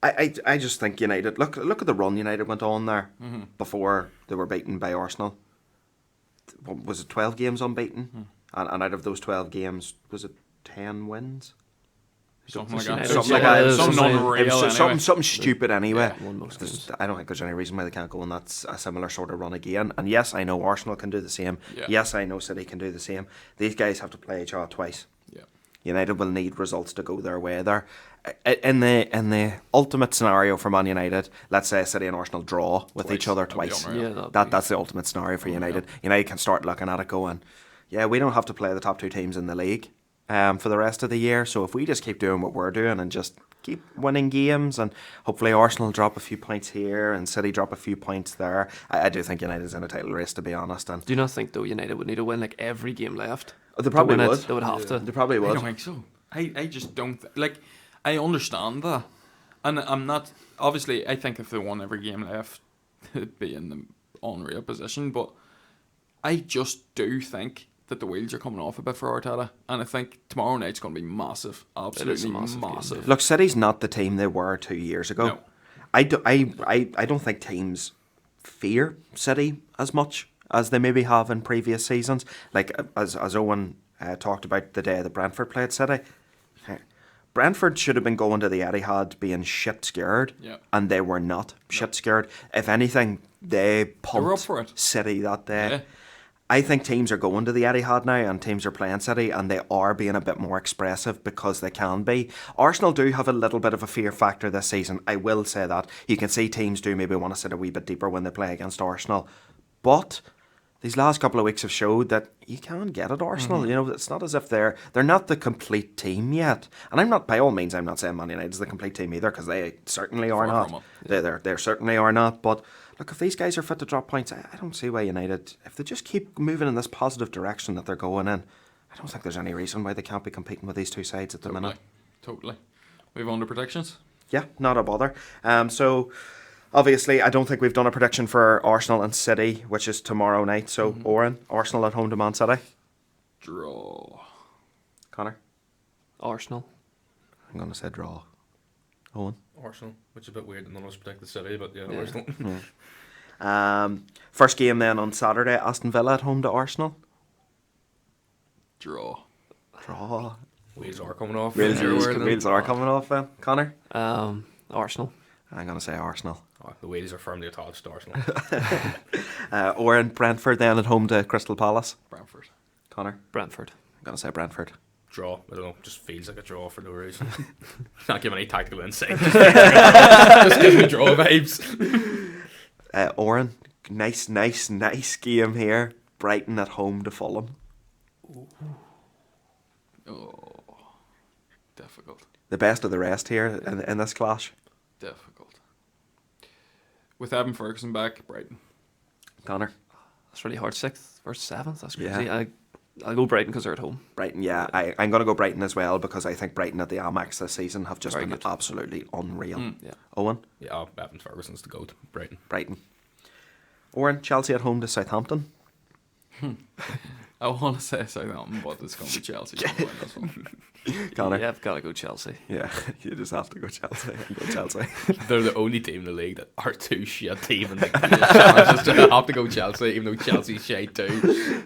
I just think United look at the run United went on there before they were beaten by Arsenal. What was it, 12 games unbeaten? And out of those 12 games, was it 10 wins? Something like that. Something unreal. Something stupid anyway. Yeah, I don't think there's any reason why they can't go on a similar sort of run again. And yes, I know Arsenal can do the same. Yeah. Yes, I know City can do the same. These guys have to play each other twice. Yeah. United will need results to go their way there. In the ultimate scenario for Man United, let's say City and Arsenal draw with each other twice. That's the ultimate scenario for United. United can start looking at it going, yeah, we don't have to play the top two teams in the league for the rest of the year. So if we just keep doing what we're doing and just keep winning games, and hopefully Arsenal drop a few points here and City drop a few points there, I do think United's in a title race, to be honest. And do you not think though United would need to win like every game left? They probably would. They would have to. They probably would. I don't think so. I just don't I understand that, and I'm not obviously. I think if they won every game left, they'd be in the unreal position. But I just do think that the wheels are coming off a bit for Arteta, and I think tomorrow night's going to be massive, absolutely massive. Game. Look, City's not the team they were 2 years ago. No. I don't think teams fear City as much as they maybe have in previous seasons. Like as Owen talked about the day that Brentford played City. Brentford should have been going to the Etihad being shit scared, and they were not shit scared. If anything, they pumped City that day. Yeah. I think teams are going to the Etihad now, and teams are playing City, and they are being a bit more expressive because they can be. Arsenal do have a little bit of a fear factor this season, I will say that. You can see teams do maybe want to sit a wee bit deeper when they play against Arsenal. But these last couple of weeks have showed that you can get at Arsenal. You know, it's not as if they're not the complete team yet. And I'm not, by all means, I'm not saying Man United is the complete team either, because they certainly are not. They certainly are not. But look, if these guys are fit to drop points, I don't see why United, if they just keep moving in this positive direction that they're going in, I don't think there's any reason why they can't be competing with these two sides at the minute. Totally. We've on to predictions? Yeah, not a bother. So obviously, I don't think we've done a prediction for Arsenal and City, which is tomorrow night. So, Oren, Arsenal at home to Man City. Draw. Connor? Arsenal. I'm going to say draw. Owen? Arsenal, which is a bit weird that none of us predicted City, but yeah. Arsenal. First game then on Saturday, Aston Villa at home to Arsenal. Draw. Wheels are coming off. Wheels are coming off then. Connor? Arsenal. I'm going to say Arsenal. Oh, the wheels are firmly attached to Arsenal. Oren, Brentford then at home to Crystal Palace. Brentford. Connor? Brentford. I'm going to say Brentford. Draw. I don't know. Just feels like a draw for no reason. Not giving any tactical insight. Just gives me draw vibes. Oren, nice game here. Brighton at home to Fulham. Oh, difficult. The best of the rest here in this clash. Difficult. With Evan Ferguson back, Brighton. Connor? That's really hard. 6th versus 7th. That's crazy. Yeah. I'll go Brighton because they're at home. Brighton, yeah. I'm going to go Brighton as well, because I think Brighton at the Amex this season have just been good. absolutely unreal. Yeah. Owen? Yeah, Evan Ferguson's the GOAT. Brighton. Owen, Chelsea at home to Southampton. I want to say Southampton, but it's going to be Chelsea. This one. Connor? Yeah, I've got to go Chelsea. Yeah, you just have to go Chelsea. Go Chelsea. They're the only team in the league that are too shit to even think just have to go Chelsea, even though Chelsea's shite too.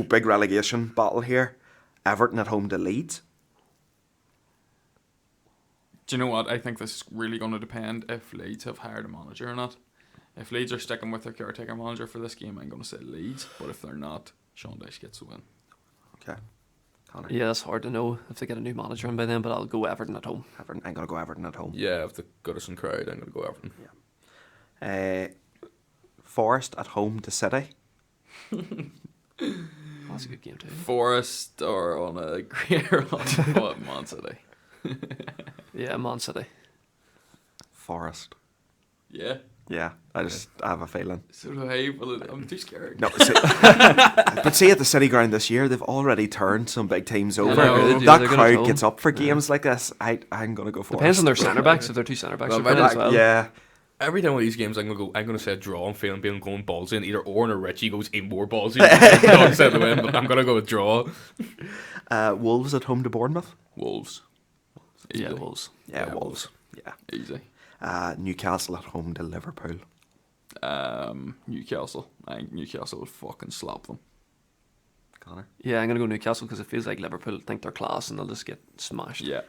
Big relegation battle here. Everton at home to Leeds. Do you know what? I think this is really going to depend if Leeds have hired a manager or not. If Leeds are sticking with their caretaker manager for this game, I'm going to say Leeds. But if they're not, Sean Dyche gets the win. Okay. Connor? Yeah, it's hard to know if they get a new manager in by then, but I'll go Everton at home. Everton. I'm going to go Everton at home. Yeah, if the Goodison crowd, I'm going to go Everton. Yeah. Forest at home to City. That's a good game too. Forest or on a great run, but Man City. Yeah, Man City. Forest. Yeah, Yeah, I have a feeling. so do I, but I'm too scared. No, but see at the City Ground this year, they've already turned some big teams over. know. They do, That they're good at crowd home. gets up for games like this. I'm gonna go Forest. Depends on their centre backs. If they're two centre backs, Well, they're playing as well. Yeah. Every time one of these games, I'm gonna say a draw. I'm feeling going balls in. Either Orn or Richie goes in more balls in. Dogs out the win, but I'm gonna go with draw. Wolves at home to Bournemouth. Wolves. Yeah, Easily. Wolves. Yeah, Yeah, Wolves. Yeah. Easy. Newcastle at home to Liverpool. Newcastle. I think Newcastle will fucking slap them. Connor. Yeah, I'm gonna go Newcastle because it feels like Liverpool think they're class and they'll just get smashed. Yeah.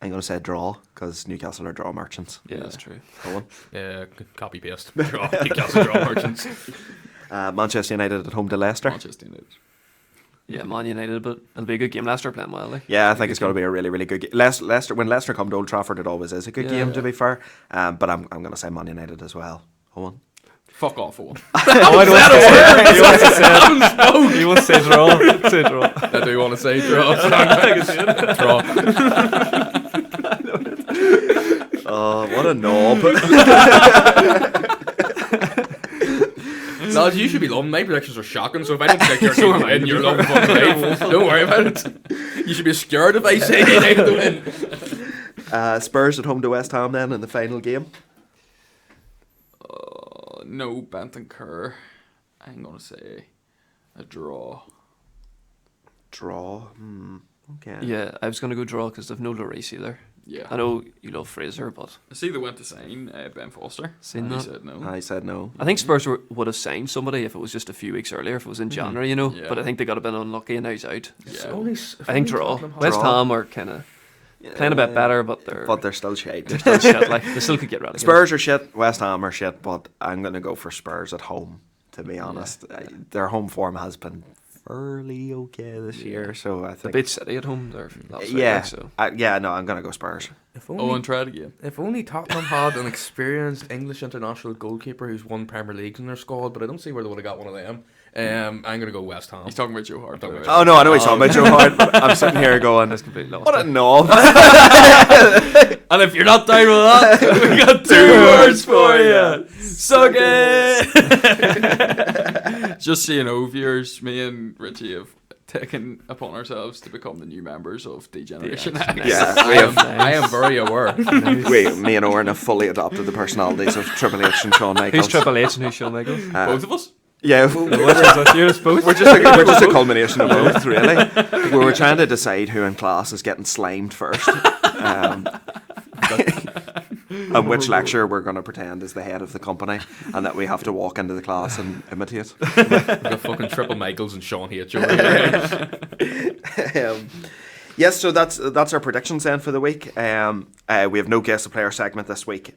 I'm gonna say draw because Newcastle are draw merchants. Yeah, that's true. Owen. Copy paste. Draw. Newcastle draw merchants. Manchester United at home to Leicester. Manchester United. Yeah, Man United, but it'll be a good game. Leicester are playing well, like. Yeah, I think it's going to be a really, really good game. Leicester, when Leicester come to Old Trafford, it always is a good game, to be fair. But I'm going to say Man United as well. Owen. Fuck off, Owen. He wants to say draw. Say draw. I do want to say draw. Draw. Oh, what a knob. Lads, you should be loving. My predictions are shocking, so if I don't predict your team to win, you're loving fucking life. Don't worry about it. You should be scared if I say United to win. Spurs at home to West Ham then in the final game. No, Bentancur. I'm going to say a draw. Draw. Okay. Yeah, I was gonna go draw because they've no Lloris either. Yeah. I know you love Fraser, but I see they went to sign Ben Foster. Seen and he that? said no. I said no. I think Spurs would have signed somebody if it was just a few weeks earlier, if it was in January, you know. Yeah. But I think they got a bit unlucky and now he's out. Yeah. I think draw. West Draw. Ham are kind of playing a bit better, but they're still shite. still shit. Like they still could get relegated. Spurs are shit, West Ham are shit, but I'm going to go for Spurs at home, to be honest. Their home form has been fairly okay this year, so I They think... beat City at home there last week, Yeah, like, so. no, I'm going to go Spurs. Owen, try it again. If only Tottenham had an experienced English international goalkeeper who's won Premier Leagues in their squad, but I don't see where they would have got one of them. I'm going to go West Ham. He's talking about Joe Hart. by the way. Oh, no, I know he's talking about Joe Hart, but I'm sitting here going, That's completely lost. what a knob. And if you're not down with that, we got two words for you. Suck it. Just so you know, viewers, me and Richie have taken upon ourselves to become the new members of D-Generation X. Yeah, I am very aware. me and Owen have fully adopted the personalities of Triple H and Shawn Michaels. Who's Triple H and who's Shawn Michaels? Both of us? Yeah, we're just a culmination of both, really. We were trying to decide who in class is getting slimed first. And which lecturer we're going to pretend is the head of the company and that we have to walk into the class and imitate. We've got fucking Triple Michaels and Sean H. over here. Yes, so that's our predictions then for the week. We have no guess the player segment this week.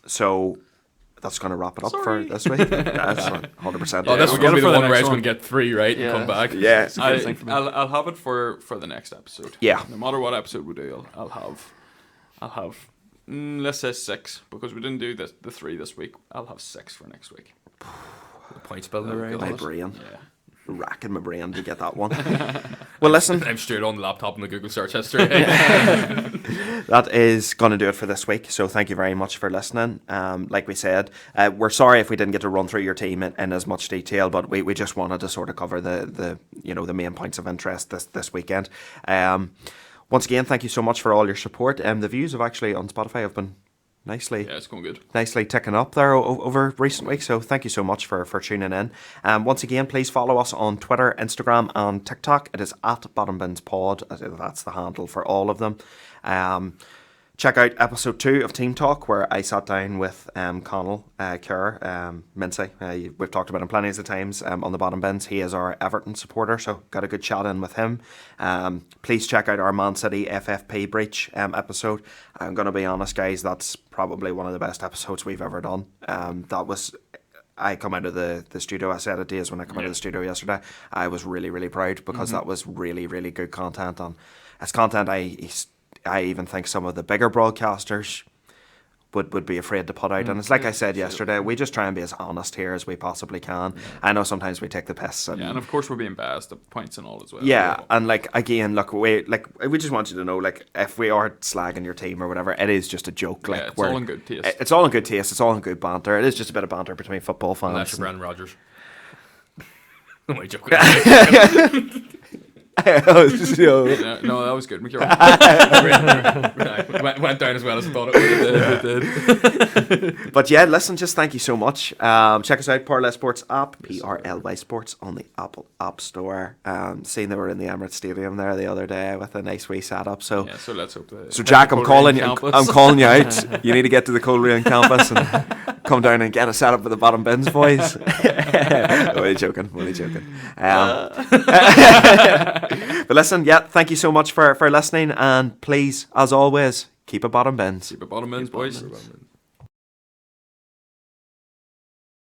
So that's going to wrap it up for this week. That's 100%. Oh, this is we'll going to get be it the for the one where I next was one. going to get 3 right Yeah. and come back. Yeah. I'll have it for the next episode. Yeah. No matter what episode we do, I'll have let's say 6 because we didn't do the 3 this week. I'll have 6 for next week. The points building around. My brain. Yeah. Racking my brain to get that one. Well, listen. I'm straight on the laptop in the Google search history. That is going to do it for this week. So thank you very much for listening. Like we said, we're sorry if we didn't get to run through your team in as much detail, but we just wanted to sort of cover the main points of interest this weekend. Once again, thank you so much for all your support. The views have actually on Spotify have been nicely Yeah, it's going good. nicely ticking up there over recent weeks. So thank you so much for tuning in. Once again, please follow us on Twitter, Instagram and TikTok. It is at BottomBinsPod. That's the handle for all of them. Check out episode 2 of Team Talk, where I sat down with Connell Kerr, Mincy. We've talked about him plenty of times on the Bottom Bins. He is our Everton supporter, so got a good chat in with him. Please check out our Man City FFP breach episode. I'm going to be honest, guys, that's probably one of the best episodes we've ever done. I come out of the studio, I said it days when I come out of the studio yesterday, I was really, really proud because that was really, really good content. And it's content I even think some of the bigger broadcasters would be afraid to put out. And it's like I said yesterday, we just try and be as honest here as we possibly can. I know sometimes we take the piss. And of course we're being biased at points and all as well. Yeah, and like again, look, we just want you to know, like, if we are slagging your team or whatever, it is just a joke. Like, it's all in good taste. It's all in good taste. It's all in good banter. It is just a bit of banter between football fans. Unless you're Brendan Rodgers. No, I'm joking. So, No, that was good, McEwan. Went down as well as I thought it would. but yeah, listen, just thank you so much. Check us out, Parlay Sports app, PRLY Sports on the Apple App Store. Seeing they were in the Emirates Stadium there the other day with a nice wee setup. So so let's hope that. So Jack, I'm calling you. Campus. I'm calling you out. You need to get to the Coleraine campus and come down and get a setup with the bottom bins, boys. Only joking. But listen, thank you so much for listening, and please, as always, keep a bottom bins. Keep a bottom ends, boys.